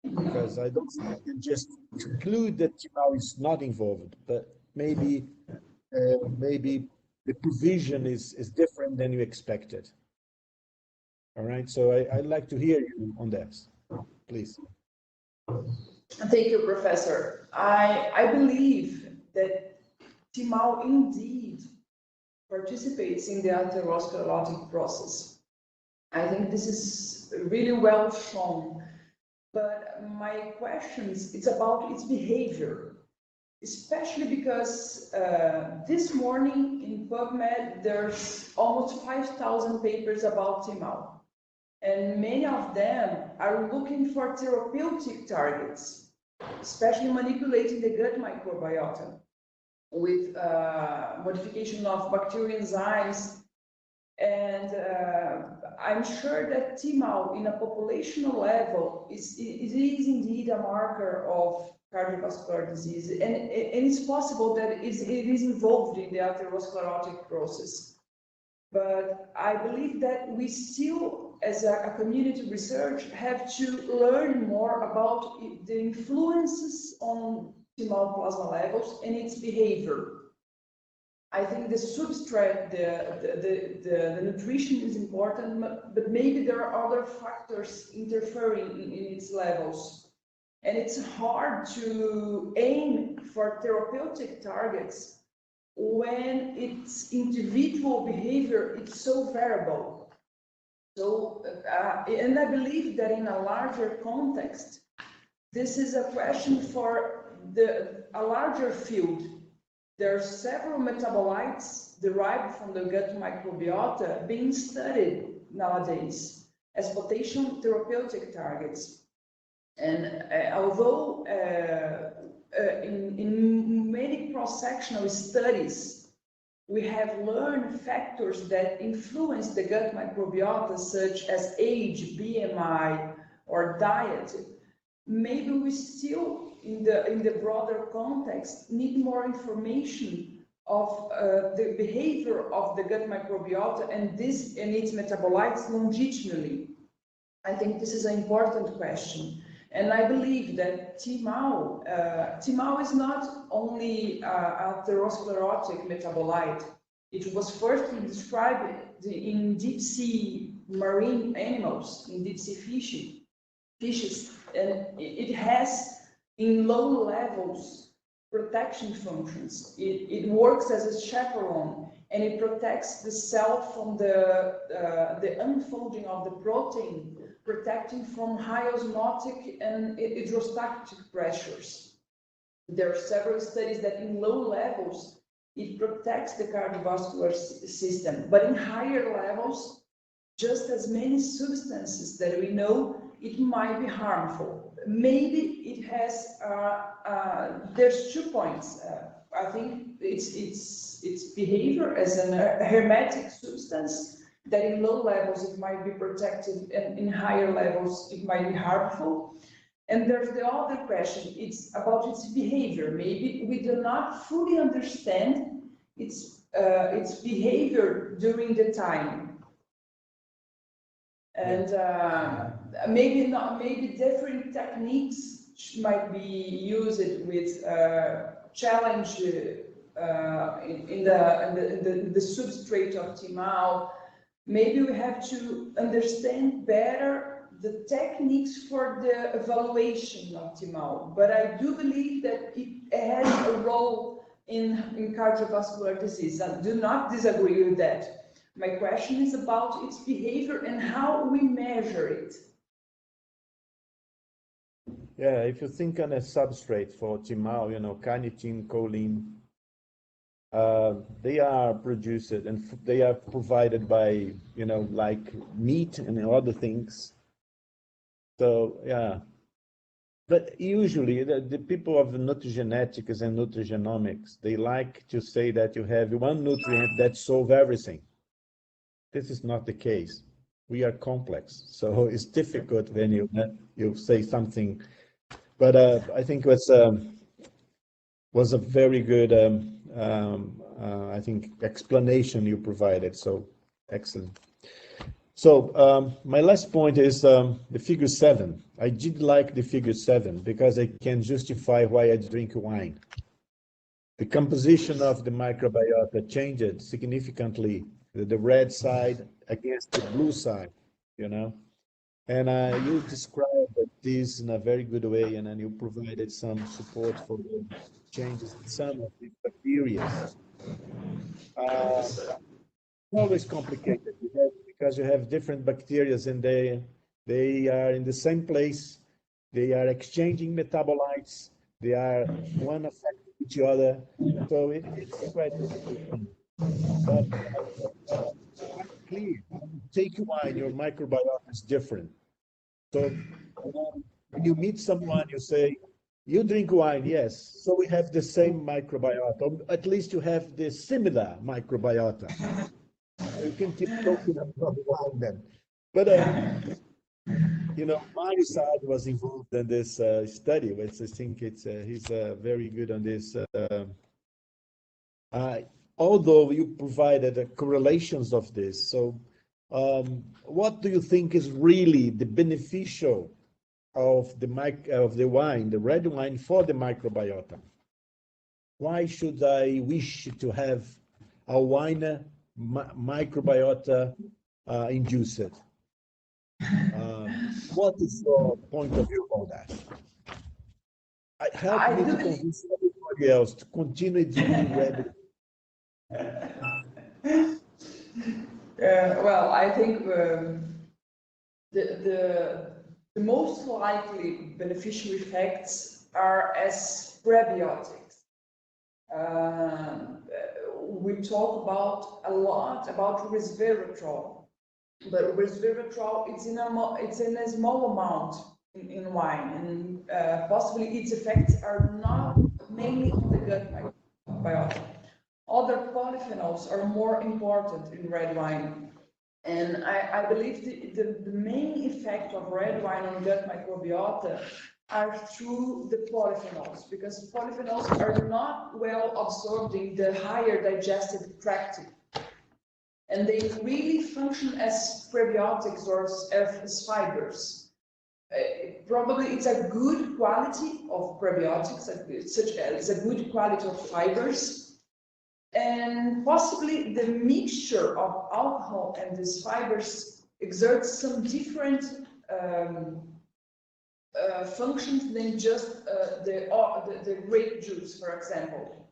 because I don't think you can just conclude that Timao is not involved, but maybe the provision is different than you expected. All right, so I'd like to hear you on that, please. Thank you, Professor. I believe that Timao indeed participates in the atherosclerotic process. I think this is really well shown, but my questions, it's about its behavior, especially because this morning in PubMed, there's almost 5,000 papers about Timao, and many of them are looking for therapeutic targets, especially manipulating the gut microbiota with modification of bacterial enzymes. And I'm sure that Timao in a populational level is indeed a marker of cardiovascular disease, and it's possible that it is involved in the atherosclerotic process. But I believe that we still, as a community research, have to learn more about the influences on Timao plasma levels and its behavior. I think the substrate, the nutrition is important, but maybe there are other factors interfering in its levels. And it's hard to aim for therapeutic targets when its individual behavior is so variable. So, and I believe that in a larger context, this is a question for a larger field. There are several metabolites derived from the gut microbiota being studied nowadays as potential therapeutic targets. And although in many cross-sectional studies, we have learned factors that influence the gut microbiota, such as age, BMI, or diet, maybe we still, in the broader context, need more information of the behavior of the gut microbiota and its metabolites longitudinally. I think this is an important question. And I believe that TMAO is not only a atherosclerotic metabolite. It was first described in deep sea marine animals, in deep sea fishes, and it has in low levels protection functions. It works as a chaperone, and it protects the cell from the unfolding of the protein, protecting from high osmotic and hydrostatic pressures. There are several studies that in low levels it protects the cardiovascular system, but in higher levels, just as many substances that we know, it might be harmful. Maybe it has, there's 2 points. I think its behavior as a hermetic substance, that in low levels it might be protective and in higher levels it might be harmful. And there's the other question, it's about its behavior. Maybe we do not fully understand its behavior during the time. And maybe different techniques might be used with challenge in the substrate of TMAO. Maybe we have to understand better the techniques for the evaluation of TMAO. But I do believe that it has a role in cardiovascular disease. I do not disagree with that. My question is about its behavior and how we measure it. Yeah, if you think on a substrate for TMAO, carnitine, choline, they are produced and they are provided by, like meat and other things. So, yeah. But usually the people of nutrigenetics and nutrigenomics, they like to say that you have one nutrient that solves everything. This is not the case. We are complex, so it's difficult when you say something. But I think it was a very good, I think, explanation you provided. So excellent. So my last point is the figure 7. I did like the figure 7 because I can justify why I drink wine. The composition of the microbiota changed significantly, the red side against the blue side, And you described this in a very good way, and then you provided some support for the changes in some of the bacteria. Always complicated because you have different bacteria and they are in the same place. They are exchanging metabolites. They are one affecting each other. So it's quite difficult. But quite clear. When you take wine, your microbiota is different. So when you meet someone, you say, you drink wine, yes. So we have the same microbiota. Or at least you have the similar microbiota. You can keep talking about wine then. But, Mario Saad was involved in this study, which I think he's very good on this. Although you provided correlations of this, so what do you think is really the beneficial of the wine, the red wine, for the microbiota? Why should I wish to have wine microbiota induced. What is your point of view on that? Help me to convince everybody else to continue drinking red. Well, I think the most likely beneficial effects are as prebiotics. We talk about a lot about resveratrol, but resveratrol it's in a small amount in wine, and possibly its effects are not mainly on the gut microbiota. Other polyphenols are more important in red wine. And I believe the main effect of red wine on gut microbiota are through the polyphenols, because polyphenols are not well absorbed in the higher digestive tract. And they really function as prebiotics or as fibers. Probably it's a good quality of prebiotics, such as a good quality of fibers. And possibly the mixture of alcohol and these fibers exerts some different functions than just the grape juice, for example.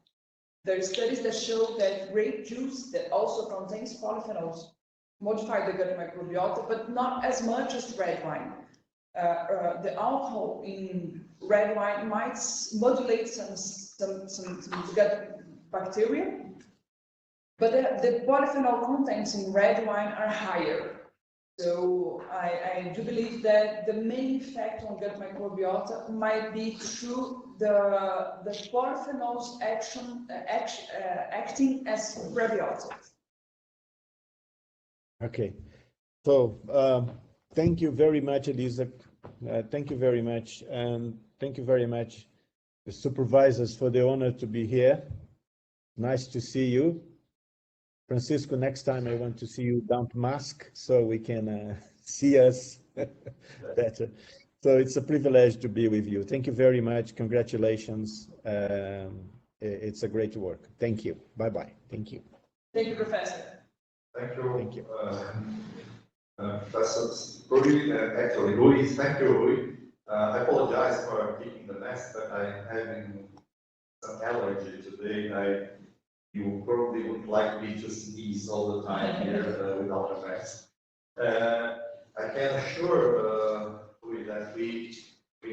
There are studies that show that grape juice that also contains polyphenols modify the gut microbiota, but not as much as red wine. The alcohol in red wine might modulate some gut bacteria, but the polyphenol contents in red wine are higher. So I do believe that the main effect on gut microbiota might be through the polyphenols acting as prebiotics. Okay, so thank you very much, Elisa. Thank you very much, and thank you very much, the supervisors, for the honor to be here. Nice to see you. Francisco, next time I want to see you without mask so we can see us better. So it's a privilege to be with you. Thank you very much. Congratulations. It's a great work. Thank you. Bye-bye. Thank you. Thank you, Professor. Thank you. Thank you. Professor Rui, actually, Luis, thank you, Rui. I apologize for keeping the mess, but I'm having some allergy today. You probably would like me to sneeze all the time here without a mask. I can assure you that we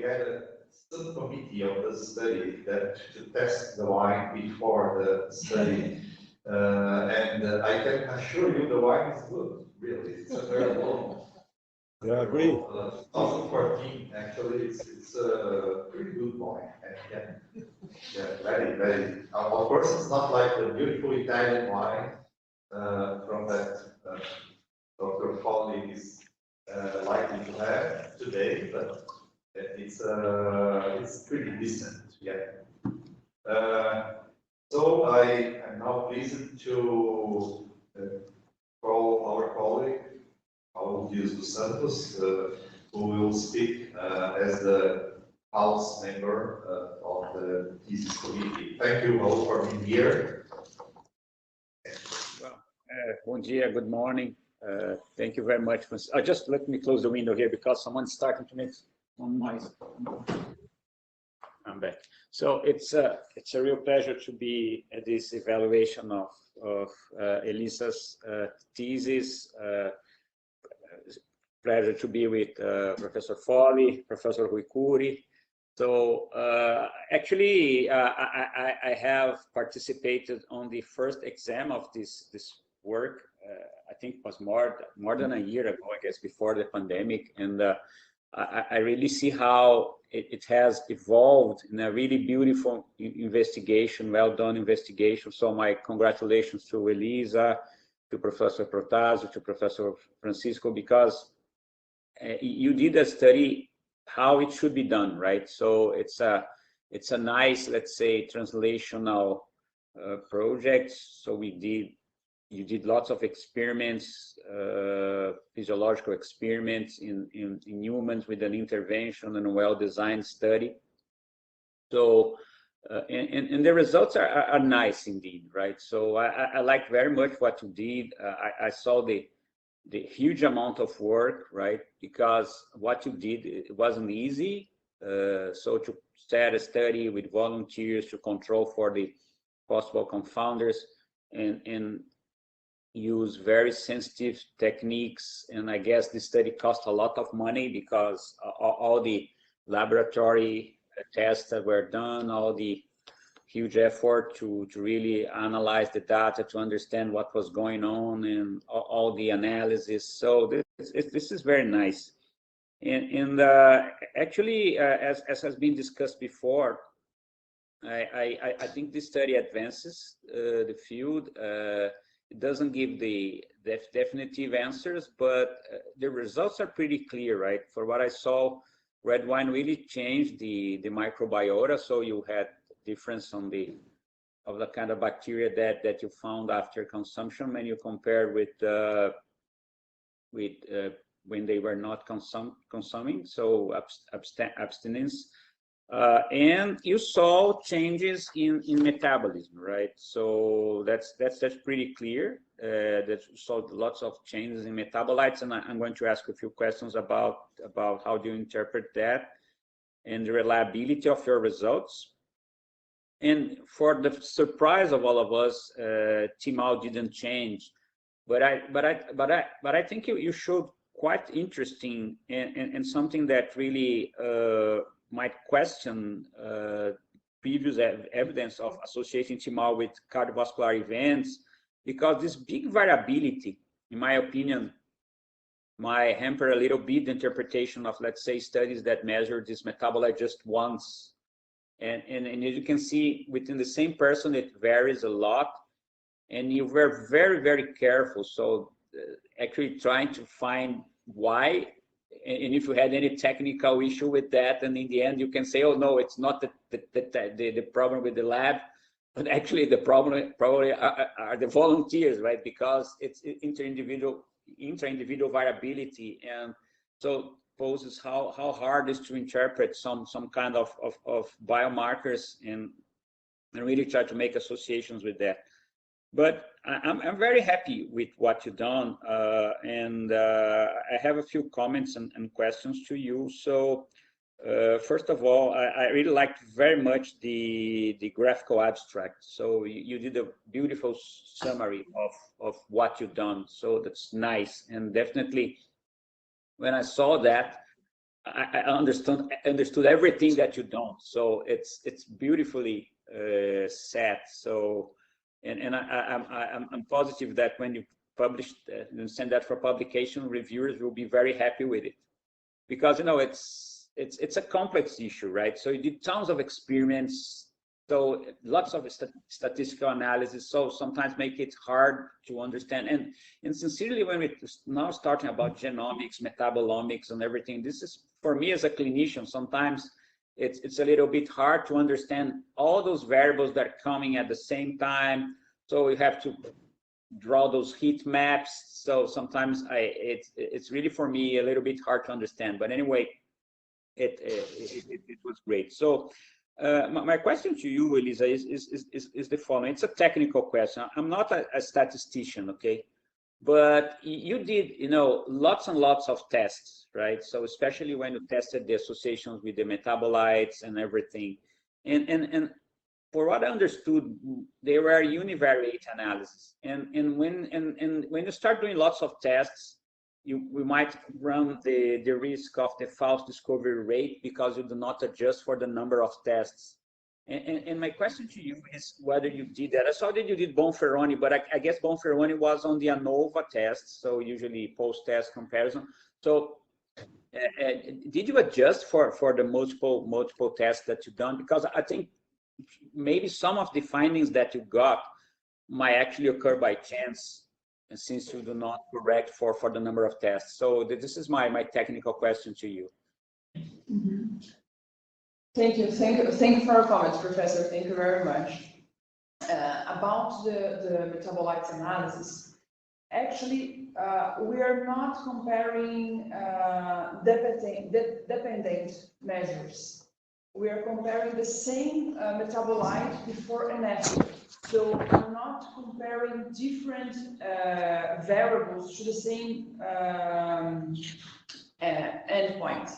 had a subcommittee of the study that to test the wine before the study, and I can assure you the wine is good. Really, it's a very low. Yeah, I agree. 2014, actually, it's a pretty good wine. Yeah, very, very. Of course, it's not like the beautiful Italian wine from that Dr. Foley is likely to have today, but it's pretty decent. Yeah. So I am now pleased to call our colleague, Alberton dos Santos, who will speak as the House member of the thesis committee. Thank you all for being here. Well, bon dia, good morning. Thank you very much. Just let me close the window here because someone's starting to make some noise. I'm back. So it's a real pleasure to be at this evaluation of Elisa's thesis. Pleasure to be with Professor Foley, Professor Ruicuri. So actually, I have participated on the first exam of this work. I think it was more than a year ago, I guess, before the pandemic, and I really see how it has evolved in a really beautiful investigation, well done investigation. So my congratulations to Elisa, to Professor Protásio, to Professor Francisco, because you did a study how it should be done, right? So it's a nice, let's say, translational project. So you did lots of experiments, physiological experiments in humans with an intervention and a well-designed study. So And the results are nice indeed, right? So I like very much what you did. I saw the huge amount of work, right? Because what you did, it wasn't easy. So to start a study with volunteers to control for the possible confounders and use very sensitive techniques. And I guess this study cost a lot of money because all the laboratory tests that were done, all the huge effort to really analyze the data to understand what was going on and all the analysis. So this is very nice. And actually, as has been discussed before, I think this study advances the field. It doesn't give the definitive answers, but the results are pretty clear, right? For what I saw, red wine really changed the microbiota. So you had difference on the kind of bacteria that you found after consumption when you compare with when they were not consuming, so abstinence. And you saw changes in metabolism, right? So that's pretty clear. That you saw lots of changes in metabolites, and I'm going to ask a few questions about how do you interpret that and the reliability of your results. And for the surprise of all of us, TMAO didn't change, but I think you showed quite interesting and something that really might question previous evidence of associating TMAO with cardiovascular events, because this big variability, in my opinion, might hamper a little bit the interpretation of, let's say, studies that measure this metabolite just once. And as you can see, within the same person, it varies a lot. And you were very, very careful. So actually trying to find why, and if you had any technical issue with that, and in the end you can say, oh no, it's not the problem with the lab, but actually the problem probably are the volunteers, right? Because it's inter-individual variability, and so poses how hard it is to interpret some kind of biomarkers and really try to make associations with that. But I'm very happy with what you've done, and I have a few comments and questions to you. So first of all, I really liked very much the graphical abstract. So you did a beautiful summary of what you've done. So that's nice, and definitely when I saw that, I understood everything that you've done. So it's beautifully set. So. And I'm positive that when you publish and send that for publication, reviewers will be very happy with it, because it's a complex issue, right? So you did tons of experiments, so lots of statistical analysis, so sometimes make it hard to understand. And sincerely, when we're now starting about genomics, metabolomics, and everything, this is, for me as a clinician, sometimes it's a little bit hard to understand all those variables that are coming at the same time. So you have to draw those heat maps. So sometimes it's really, for me, a little bit hard to understand. But anyway, it was great. So my question to you, Elisa, is the following. It's a technical question. I'm not a statistician, okay? But you did, lots and lots of tests, right? So especially when you tested the associations with the metabolites and everything, and for what I understood, they were univariate analysis. And when you start doing lots of tests, we might run the risk of the false discovery rate because you do not adjust for the number of tests. And my question to you is whether you did that. I saw that you did Bonferroni, but I guess Bonferroni was on the ANOVA test, so usually post-test comparison. So did you adjust for the multiple tests that you've done? Because I think maybe some of the findings that you got might actually occur by chance, since you do not correct for the number of tests. So this is my technical question to you. Mm-hmm. Thank you for your comments, Professor. Thank you very much. About the metabolites analysis, actually, we are not comparing dependent measures. we are comparing the same metabolite before and after. So we're not comparing different variables to the same endpoint.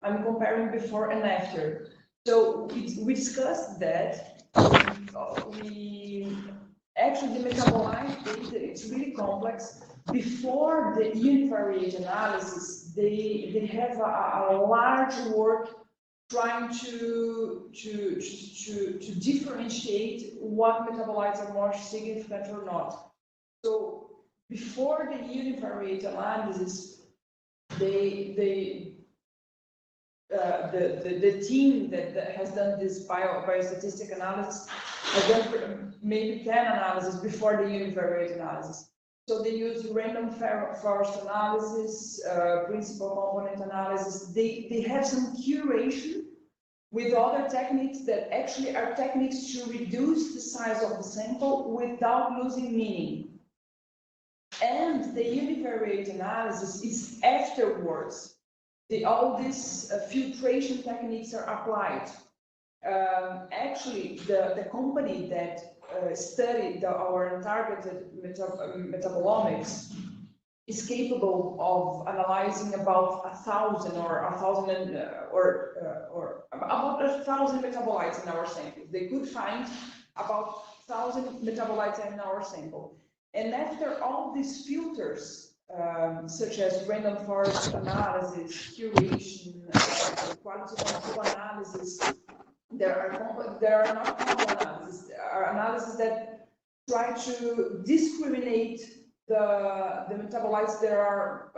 I'm comparing before and after. So we discussed that. Actually, the metabolite data, it's really complex. Before the univariate analysis, they have a large work trying to differentiate what metabolites are more significant or not. So before the univariate analysis, the team that has done this biostatistic analysis has done maybe 10 analysis before the univariate analysis. So they use random forest analysis, principal component analysis. They have some curation with other techniques that actually are techniques to reduce the size of the sample without losing meaning. And the univariate analysis is afterwards. All these filtration techniques are applied. Actually, the company that studied our targeted metabolomics is capable of analyzing about 1,000 or about 1,000 metabolites in our sample. They could find about 1,000 metabolites in our sample. And after all these filters, such as random forest analysis, curation, quality control analysis, there are not combo analysis. There are analyses that try to discriminate the metabolites that are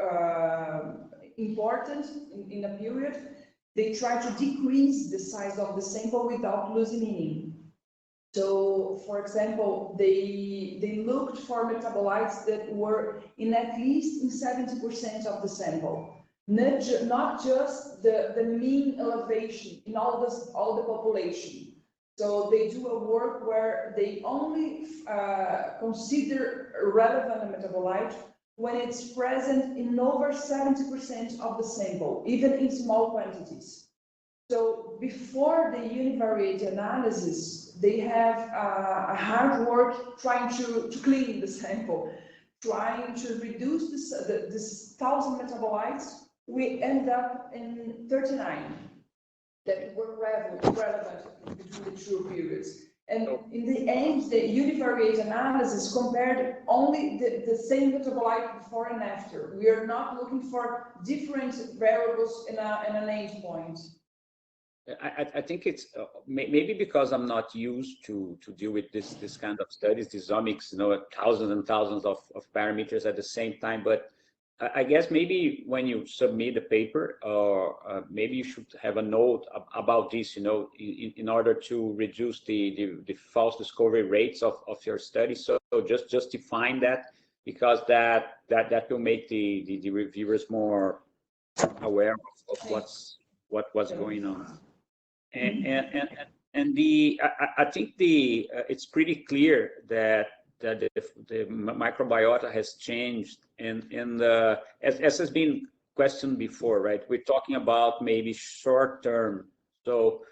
important in a period. They try to decrease the size of the sample without losing meaning. So, for example, they looked for metabolites that were in at least in 70% of the sample. Not just the mean elevation in all the population. So they do a work where they only consider relevant metabolite when it's present in over 70% of the sample, even in small quantities. So before the univariate analysis, they have a hard work trying to clean the sample, trying to reduce this 1,000 metabolites. We end up in 39 that were relevant between the two periods. And in the end, the univariate analysis compared only the same metabolite before and after. We are not looking for different variables in an endpoint. I think it's maybe because I'm not used to deal with this kind of studies, these omics, thousands and thousands of parameters at the same time. But I guess maybe when you submit the paper, or maybe you should have a note about this, in order to reduce the false discovery rates of your study. So just define that, because that will make the reviewers more aware of what's going on. And I think it's pretty clear that the microbiota has changed, and as has been questioned before, right? We're talking about maybe short term. So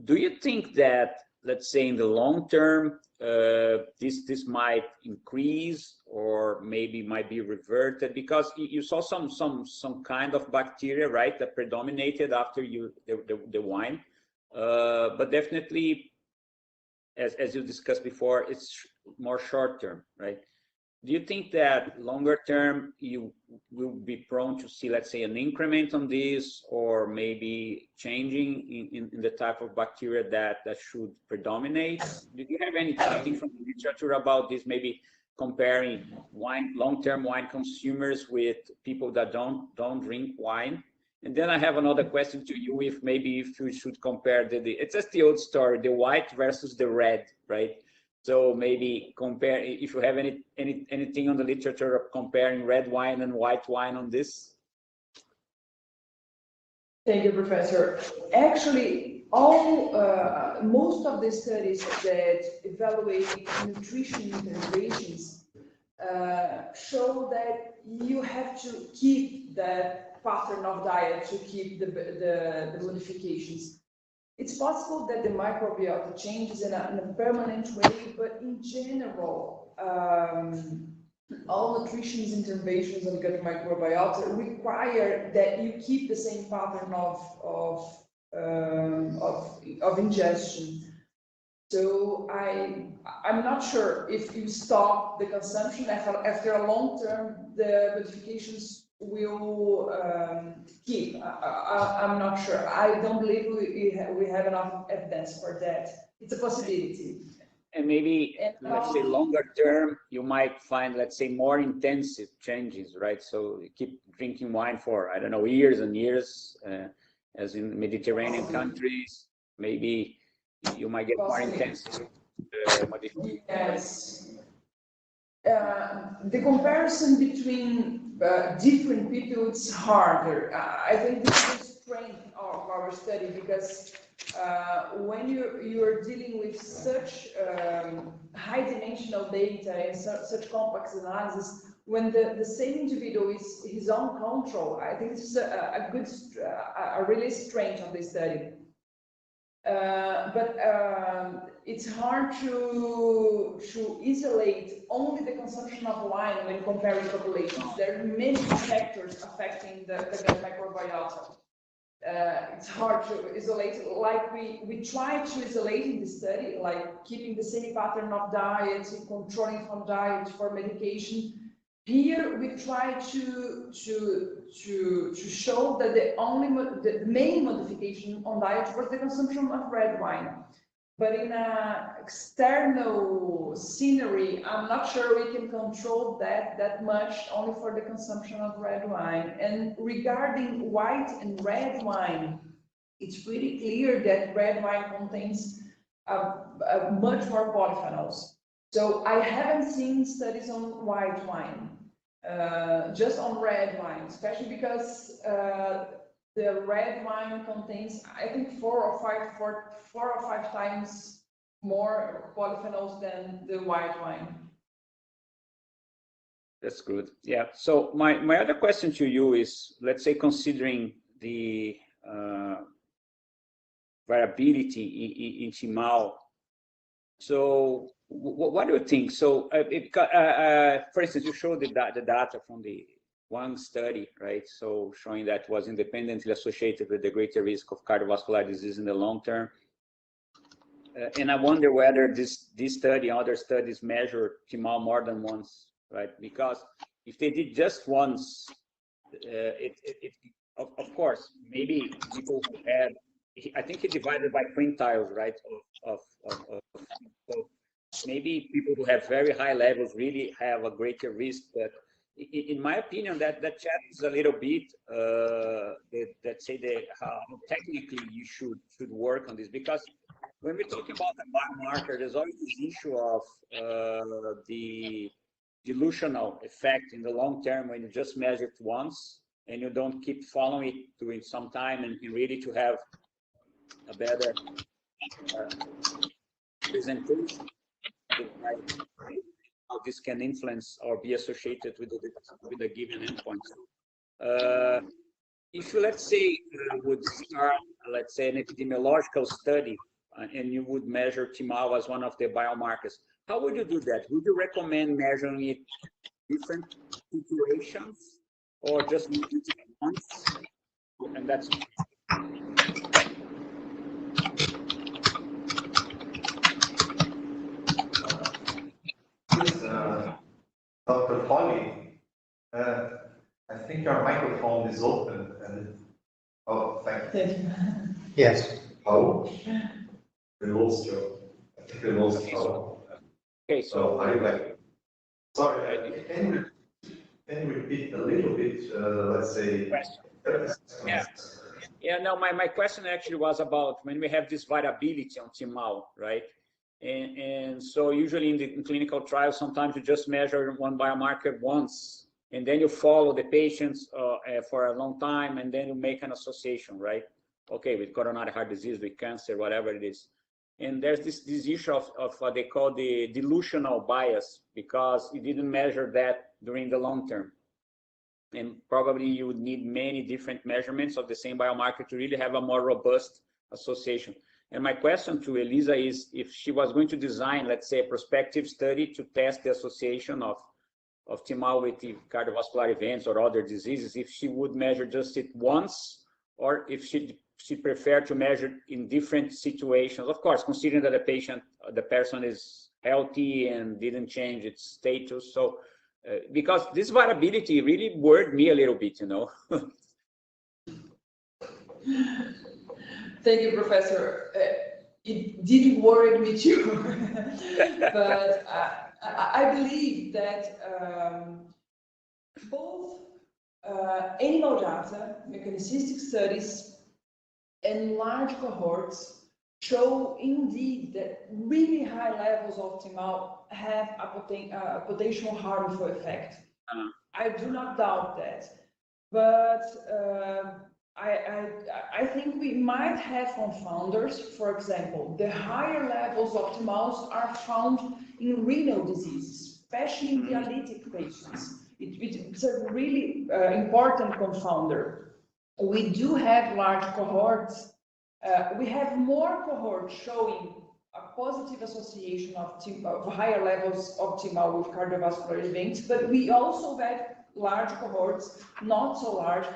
do you think that, let's say, in the long term, this might increase, or maybe might be reverted? Because you saw some kind of bacteria, right, that predominated after the wine, but definitely, as you discussed before, it's more short term, right? Do you think that longer term you will be prone to see, let's say, an increment on this, or maybe changing in the type of bacteria that should predominate? Did you have anything from the literature about this, maybe comparing long-term wine consumers with people that don't drink wine? And then I have another question to you, if you should compare it's just the old story, the white versus the red, right? So maybe compare, if you have anything on the literature of comparing red wine and white wine on this. Thank you, Professor. Actually, most of the studies that evaluate nutrition interventions show that you have to keep that pattern of diet to keep the modifications. It's possible that the microbiota changes in a permanent way, but in general, all nutrition interventions on gut microbiota require that you keep the same pattern of ingestion. So I'm not sure if you stop the consumption after a long term, the modifications will keep. I'm not sure. I don't believe we have enough evidence for that. It's a possibility. And maybe, let's say, longer term, you might find, let's say, more intensive changes, right? So you keep drinking wine for, I don't know, years and years, as in Mediterranean countries, maybe you might get more intensive modifications. Yes. The comparison between different people, it's harder. I think this is the strength of our study, because when you are dealing with such high dimensional data and such complex analysis, when the same individual is his own control, I think this is a really strength of the study. But it's hard to isolate only the consumption of wine when comparing populations. There are many factors affecting the gut microbiota. It's hard to isolate, like we try to isolate in the study, like keeping the same pattern of diet, controlling from diet for medication. Here we try to show that the main modification on diet was the consumption of red wine. But in an external scenery, I'm not sure we can control that much only for the consumption of red wine. And regarding white and red wine, it's pretty clear that red wine contains much more polyphenols. So I haven't seen studies on white wine, just on red wine, especially because the red wine contains, I think, 4 or 5 times more polyphenols than the white wine. That's good. Yeah. So my other question to you is, let's say, considering the variability in Timao. So what do you think? So for instance, you showed the data from the one study, right? So showing that was independently associated with the greater risk of cardiovascular disease in the long term. And I wonder whether this study and other studies measure Timao more than once, right? Because if they did just once, of course, maybe people who had, I think he divided by quintiles, right? So maybe people who have very high levels really have a greater risk. But in my opinion, that challenges a little bit, let's say, how technically you should work on this. Because when we're talking about a biomarker, there's always this issue of the dilutional effect in the long term when you just measure it once and you don't keep following it during some time and really to have a better presentation, how this can influence or be associated with a given endpoint. If you, let's say, would start, let's say, an epidemiological study and you would measure Timao as one of the biomarkers, how would you do that? Would you recommend measuring it different situations or just once? And that's Dr. Foley, I think your microphone is open. And, oh, thank you. Yes. Oh, we lost you. I think we lost you. okay. So are you back? Sorry, can you repeat a little bit? Let's say. Yeah. Yeah. No, my question actually was about when we have this variability on Timao, right? And so usually in clinical trials, sometimes you just measure one biomarker once, and then you follow the patients for a long time, and then you make an association, right? Okay, with coronary heart disease, with cancer, whatever it is. And there's this issue of what they call the dilutional bias, because you didn't measure that during the long term. And probably you would need many different measurements of the same biomarker to really have a more robust association. And my question to Elisa is if she was going to design, let's say, a prospective study to test the association of TMAO with the cardiovascular events or other diseases, if she would measure just it once, or if she preferred to measure in different situations, of course, considering that the person is healthy and didn't change its status. So, because this variability really worried me a little bit, you know. Thank you, Professor. It did worry me too, but I believe that both animal data, mechanicistic studies, and large cohorts show indeed that really high levels of TMAO have a potential harmful effect. I do not doubt that, but I think we might have confounders. For example, the higher levels of TMAOs are found in renal diseases, especially in dialytic patients. It's a really important confounder. We do have large cohorts. We have more cohorts showing a positive association of higher levels of TMAO with cardiovascular events, but we also have large cohorts, not so large,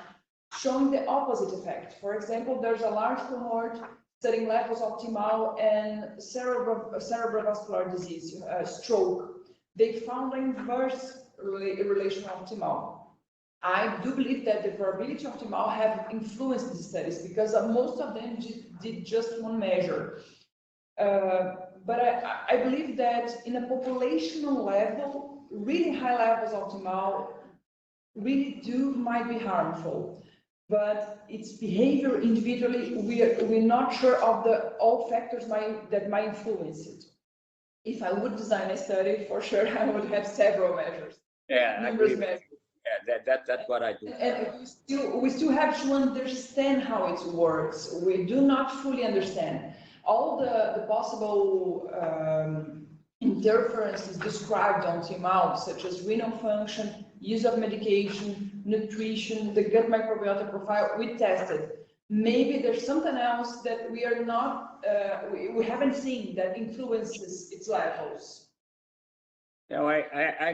showing the opposite effect. For example, there's a large cohort studying levels of TMAO and cerebrovascular disease, stroke. They found an inverse relation of TMAO. I do believe that the variability of TMAO have influenced these studies because most of them did just one measure. But I believe that in a populational level, really high levels of TMAO really might be harmful. But its behavior individually, we're not sure of all factors that might influence it. If I would design a study, for sure, I would have several measures. Yeah, I agree. Yeah, that's what I do. And we still have to understand how it works. We do not fully understand. All the possible interferences described on TMAO, such as renal function, use of medication, nutrition, the gut microbiota profile, we tested. Maybe there's something else that we are not, we haven't seen that influences its levels. No, I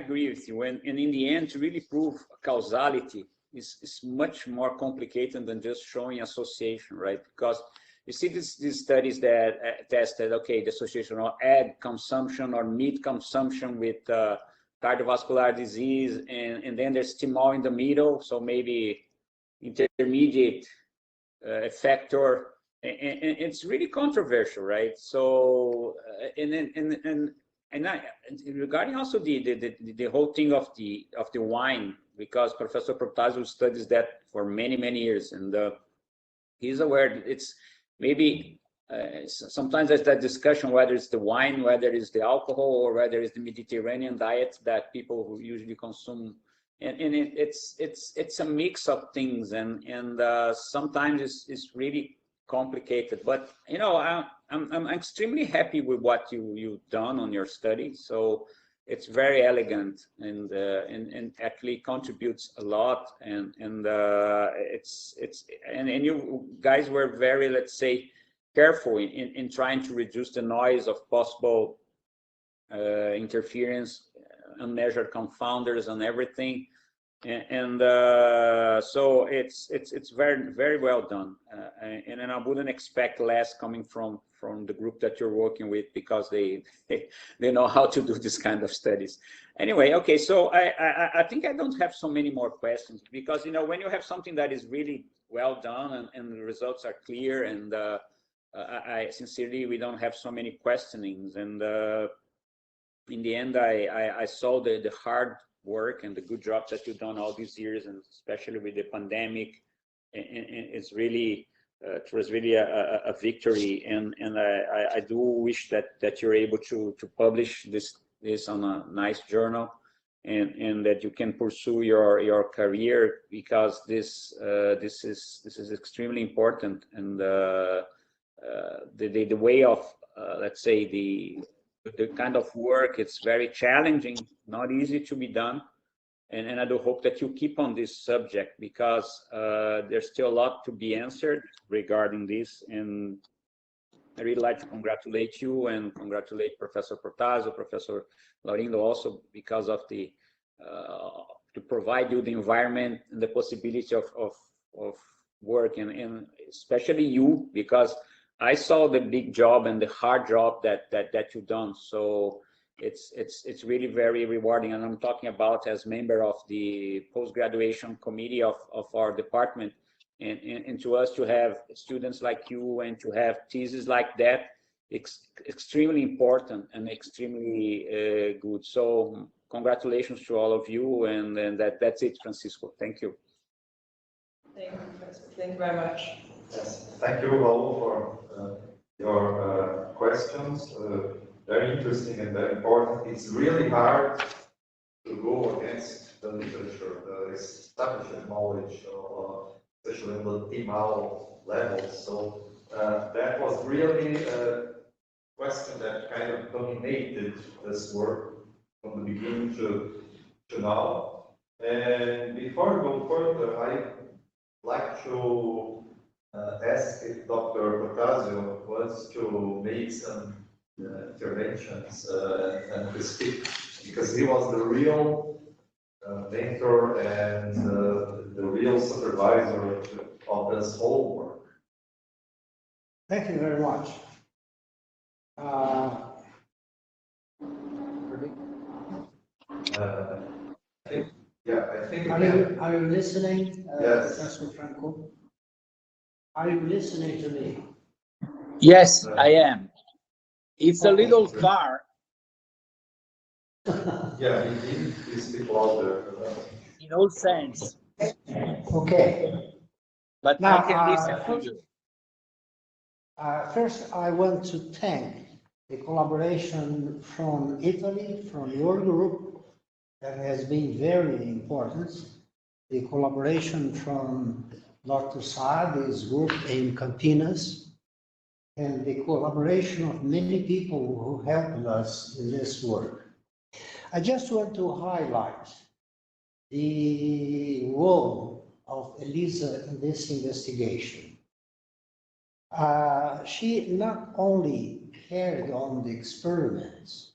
agree with you. And in the end, to really prove causality is much more complicated than just showing association, right? Because you see these studies that tested, okay, the association of egg consumption or meat consumption with cardiovascular disease, and then there's TMAO in the middle, so maybe intermediate factor, and it's really controversial, right? So, regarding also the whole thing of the wine, because Professor Protásio studies that for many years, and he's aware it's maybe sometimes there's that discussion whether it's the wine, whether it's the alcohol, or whether it's the Mediterranean diet that people who usually consume, and it's a mix of things, and sometimes it's really complicated. But you know, I'm extremely happy with what you've done on your study. So it's very elegant and actually contributes a lot, and you guys were very, let's say, careful in trying to reduce the noise of possible interference, unmeasured confounders, and everything. And so it's very well done, and I wouldn't expect less coming from the group that you're working with, because they know how to do this kind of studies. Anyway, okay, so I think I don't have so many more questions, because you know, when you have something that is really well done and the results are clear, and I sincerely, we don't have so many questionings, and in the end I saw the hard work and the good job that you've done all these years, and especially with the pandemic, and it's really it was really a victory, and I do wish that you're able to publish this on a nice journal, and that you can pursue your career, because this is extremely important, and the way of let's say the kind of work, it's very challenging, not easy to be done, and I do hope that you keep on this subject, because there's still a lot to be answered regarding this, and I really like to congratulate you and congratulate Professor Protásio, Professor Laurindo also because of the to provide you the environment and the possibility of work and especially you, because I saw the big job and the hard job that you've done. So it's really very rewarding. And I'm talking about as member of the post-graduation committee of our department. And to us to have students like you and to have theses like that, extremely important and extremely good. So congratulations to all of you, and that's it, Francisco. Thank you. Thank you, Professor. Thank you very much. Yes, thank you, Raul, for your questions. Very interesting and very important. It's really hard to go against the literature, the established knowledge, especially on the TMAO level. So that was really a question that kind of dominated this work from the beginning to now. And before we go further, I'd like to ask if Dr. Protásio wants to make some interventions and to speak, because he was the real mentor and the real supervisor of this whole work. Thank you very much. I think. Are you listening, Yes. Professor Franco? Are you listening to me? Yes, I am. It's a little far. Yeah, you speak louder. In all sense. Okay. But Now, I can listen to you. First, I want to thank the collaboration from Italy, from your group, that has been very important. The collaboration from Dr. Saad's group in Campinas, and the collaboration of many people who helped us in this work. I just want to highlight the role of Elisa in this investigation. She not only carried on the experiments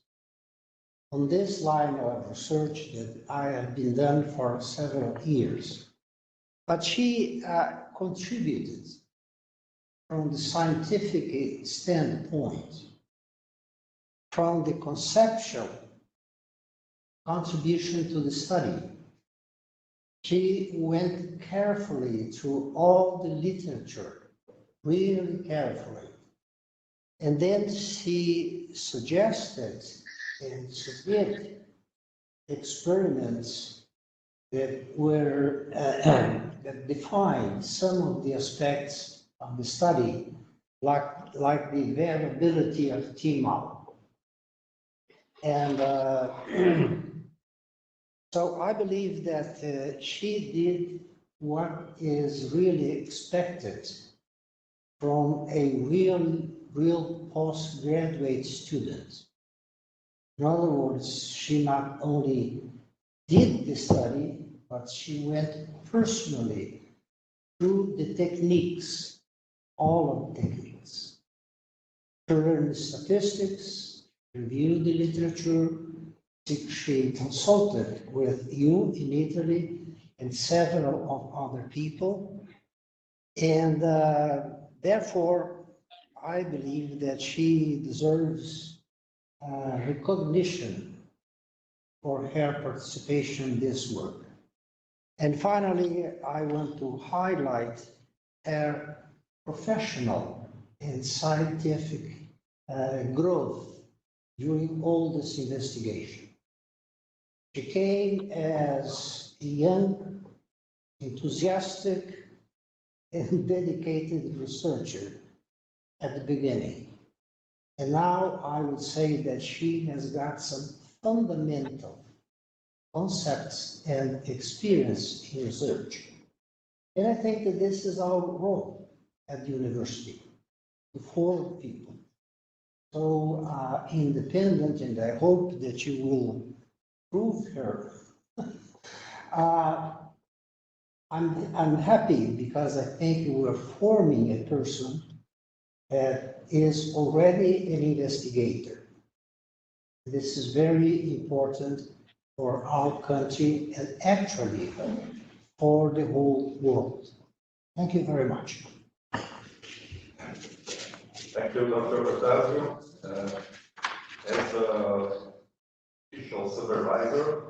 on this line of research that I have been done for several years, but she contributed from the scientific standpoint, from the conceptual contribution to the study. She went carefully through all the literature, really carefully. And then she suggested and submitted experiments that were that defined some of the aspects of the study, like the availability of TMAO. And so I believe that she did what is really expected from a real postgraduate student. In other words, she not only did the study, but she went personally through the techniques, all of the techniques, to learn the statistics, review the literature. She consulted with you in Italy and several of other people. And therefore, I believe that she deserves recognition for her participation in this work. And finally, I want to highlight her professional and scientific growth during all this investigation. She came as a young, enthusiastic, and dedicated researcher at the beginning. And now I would say that she has got some fundamental concepts and experience in research. And I think that this is our role at the university, to form people. So independent, and I hope that you will prove her. I'm happy because I think we're forming a person is already an investigator. This is very important for our country and actually for the whole world. Thank you very much. Thank you, Dr. Protásio. As a official supervisor,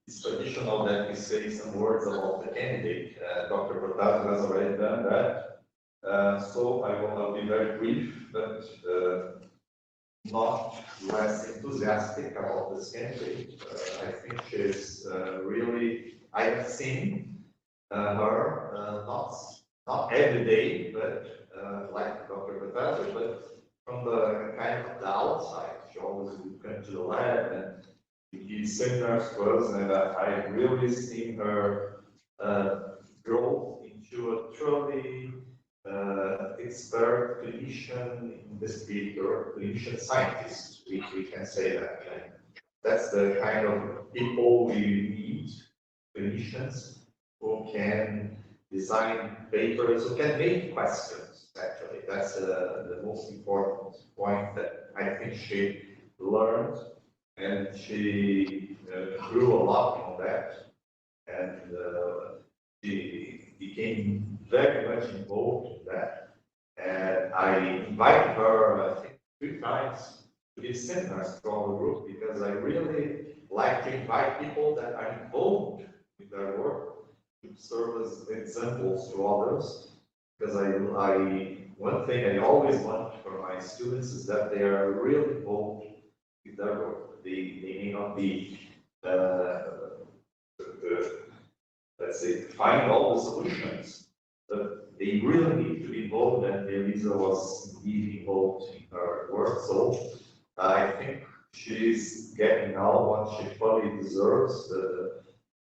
it's traditional that we say some words about the candidate. Dr. Protásio has already done that. So I will be very brief, but not less enthusiastic about this candidate. I think she's really, I have seen her not every day, but like Dr. Protásio, but from the kind of the outside. She always would come to the lab and give seminars to us, and I've really seen her grow into a truly expert clinician investigator, clinician scientist, we can say that. And that's the kind of people we need, clinicians who can design papers, who can make questions, actually. That's the most important point that I think she learned, and she grew a lot on that, and she became very much involved in that. And I invited her, I think, 3 times to give seminars to our group, because I really like to invite people that are involved with their work to serve as examples to others. Because one thing I always want for my students is that they are really involved with their work. They may not be let's say, find all the solutions, but they really need to be involved, and Elisa was indeed involved in her work. So I think she's getting now what she probably deserves,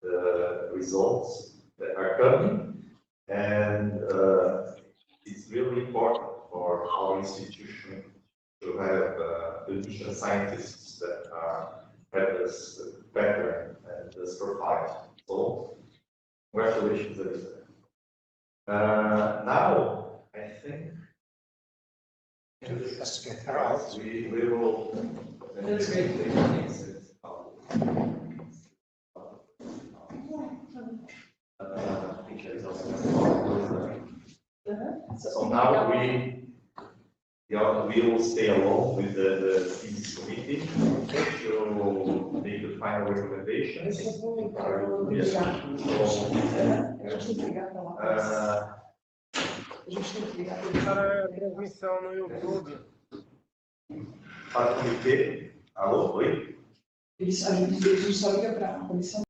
the results that are coming, and it's really important for our institution to have clinician scientists that have this pattern and this profile. So congratulations, Elisa. Now, I think Let's get her out. we will. That's great. So now we will stay alone with the thesis committee to make the final recommendations. Para a transmissão no YouTube. Para o comitê, alô, oi? A gente só liga para a comissão.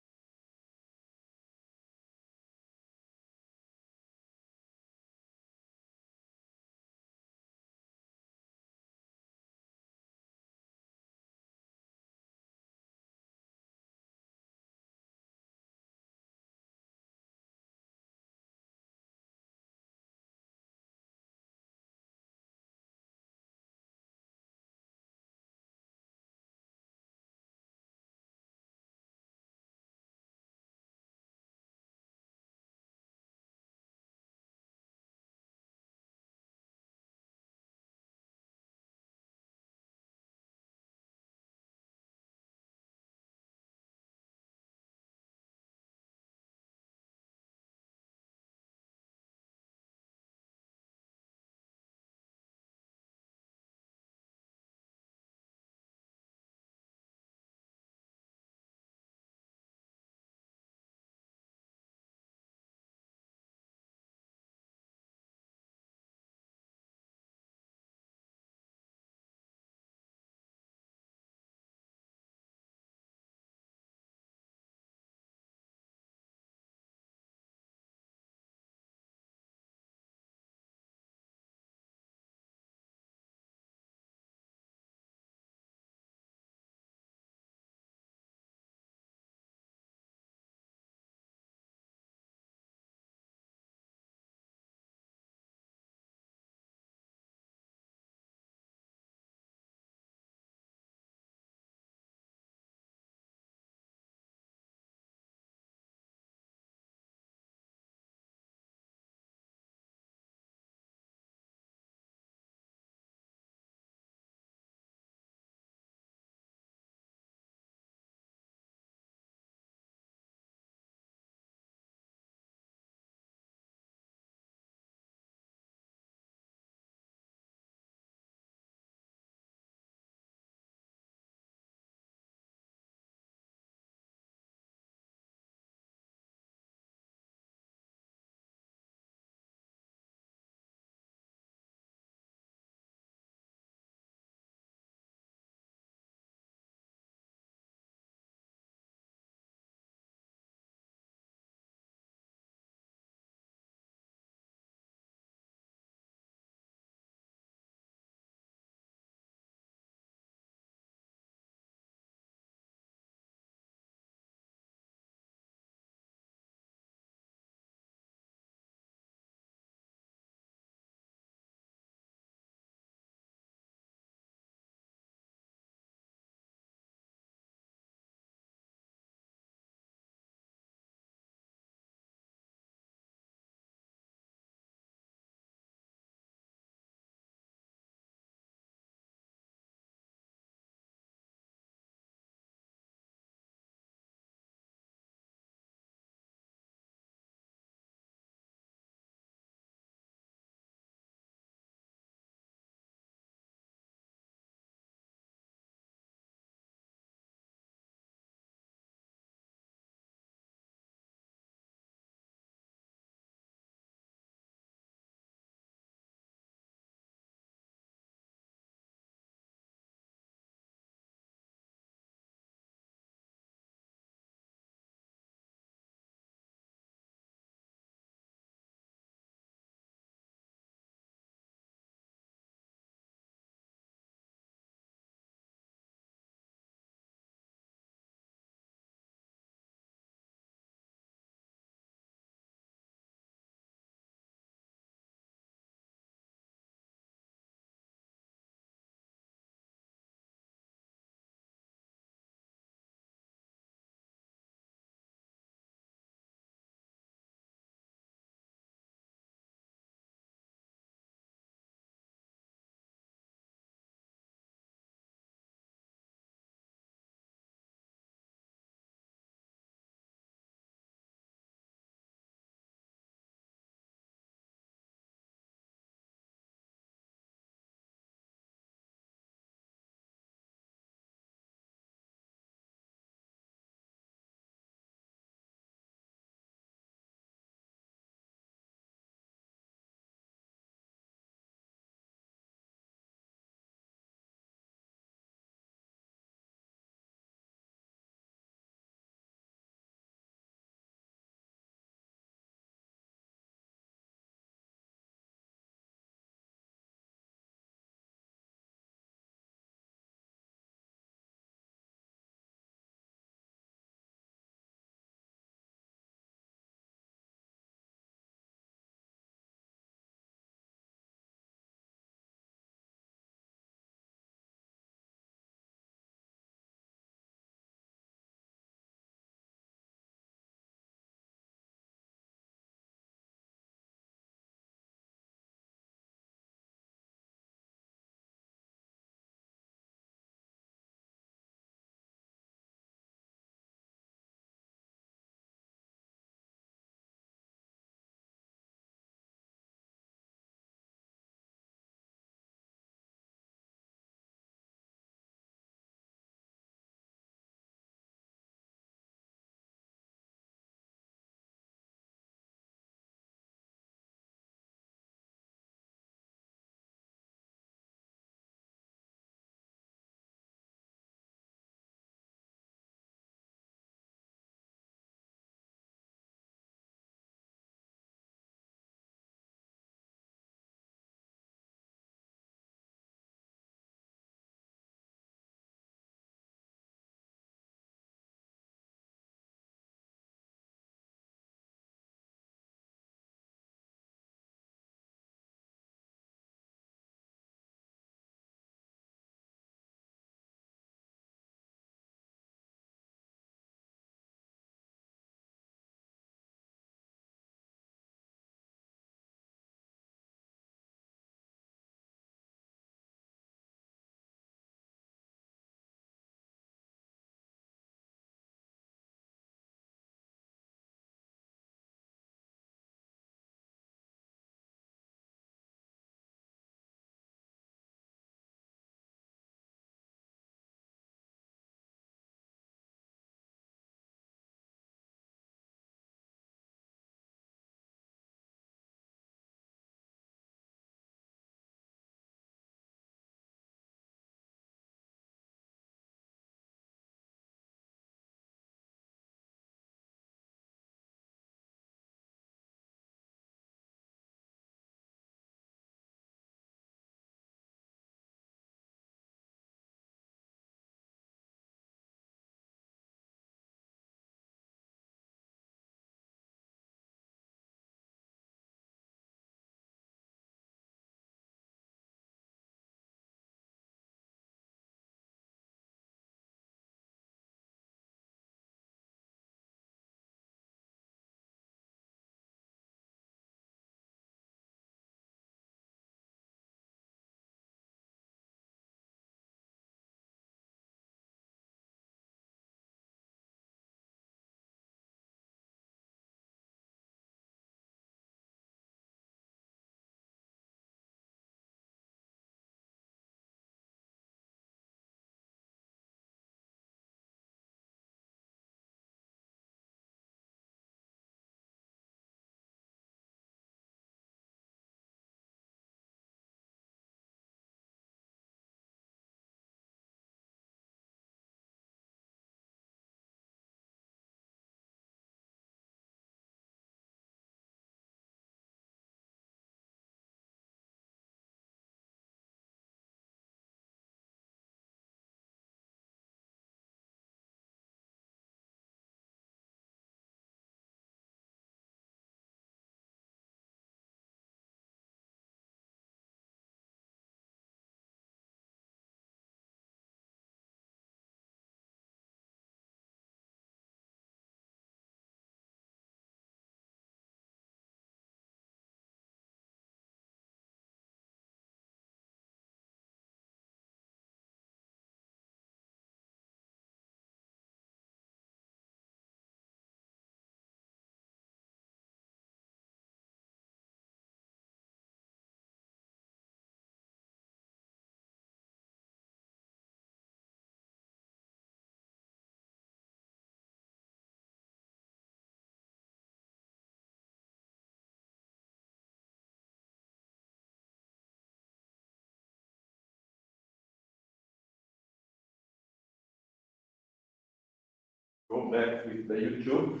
go back with the YouTube.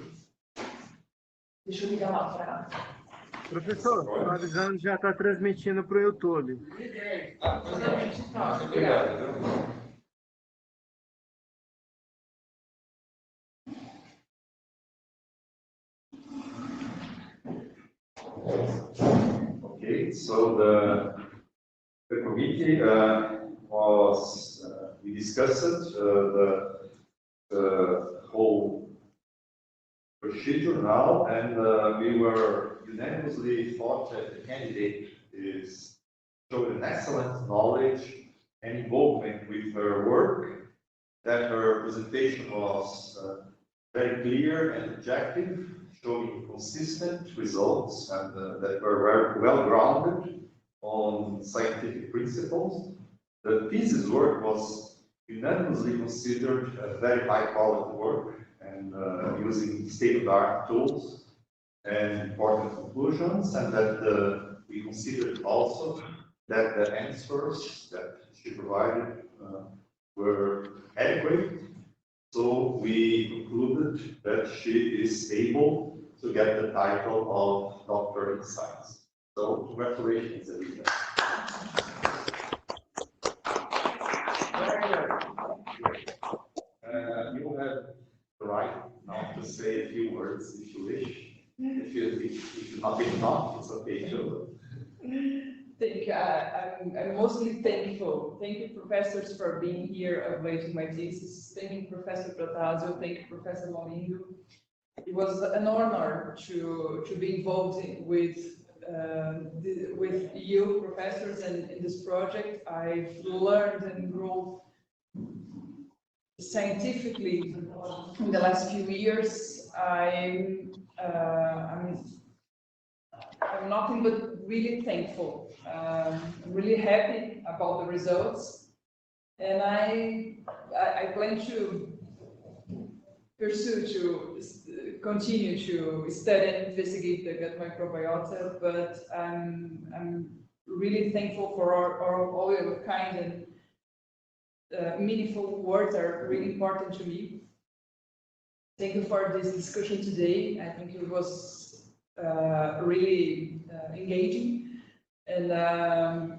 Deixa eu ligar lá para. Professor, tô avisando que já está transmitindo para o YouTube. Obrigado. Okay, so the committee we discussed the whole procedure now, and we were unanimously thought that the candidate showed an excellent knowledge and involvement with her work, that her presentation was very clear and objective, showing consistent results and that were well-grounded on scientific principles. The thesis work was unanimously considered a very high-quality work and using state-of-the-art tools and important conclusions, and that we considered also that the answers that she provided were adequate. So we concluded that she is able to get the title of Doctor in Science. So congratulations, Elisa. You have the right now to say a few words if you wish. If you not, it's okay too. Thank you. I'm mostly thankful. Thank you, professors, for being here evaluating my thesis. Thank you, Professor Protásio. Thank you, Professor Molindo. It was an honor to be involved with you, professors, and in this project. I've learned and grown scientifically in the last few years. I'm nothing but really thankful. I'm really happy about the results, and I plan to pursue to continue to study and investigate the gut microbiota. But I'm really thankful for all your kind and meaningful words are really important to me. Thank you for this discussion today. I think it was really engaging, and I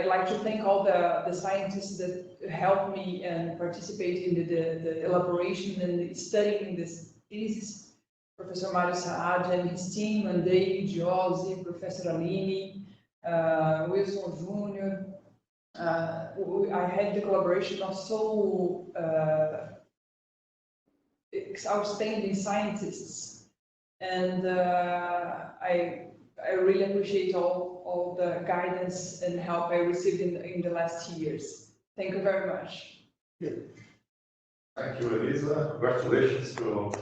like to thank all the scientists that helped me and participate in the elaboration and studying this thesis. Professor Mario Saad and his team, and Dave, Josie, Professor Aline, Wilson Jr. I had the collaboration of so outstanding scientists, and I really appreciate all the guidance and help I received in the last years. Thank you very much. Thank you, Elisa. Congratulations to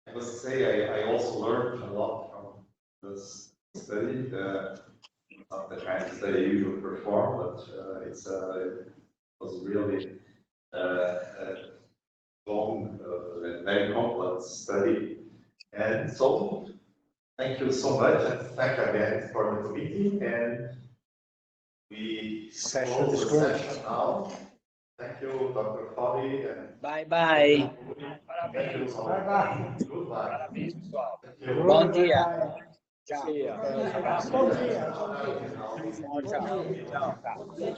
I must say I also learned a lot from this study. Not the kind of study I usually perform, but it was really long and very complex study. And so, thank you so much, and thank you again for the committee. And we Session close is the closed. session now. Thank you, Dr. Fadi, and Bye-bye. thank you. Bye-bye. Goodbye. Parabéns, pessoal. Thank you. Bom dia. Bye-bye. Tchau. Bom dia. Bom dia. Tchau, tchau. Tchau.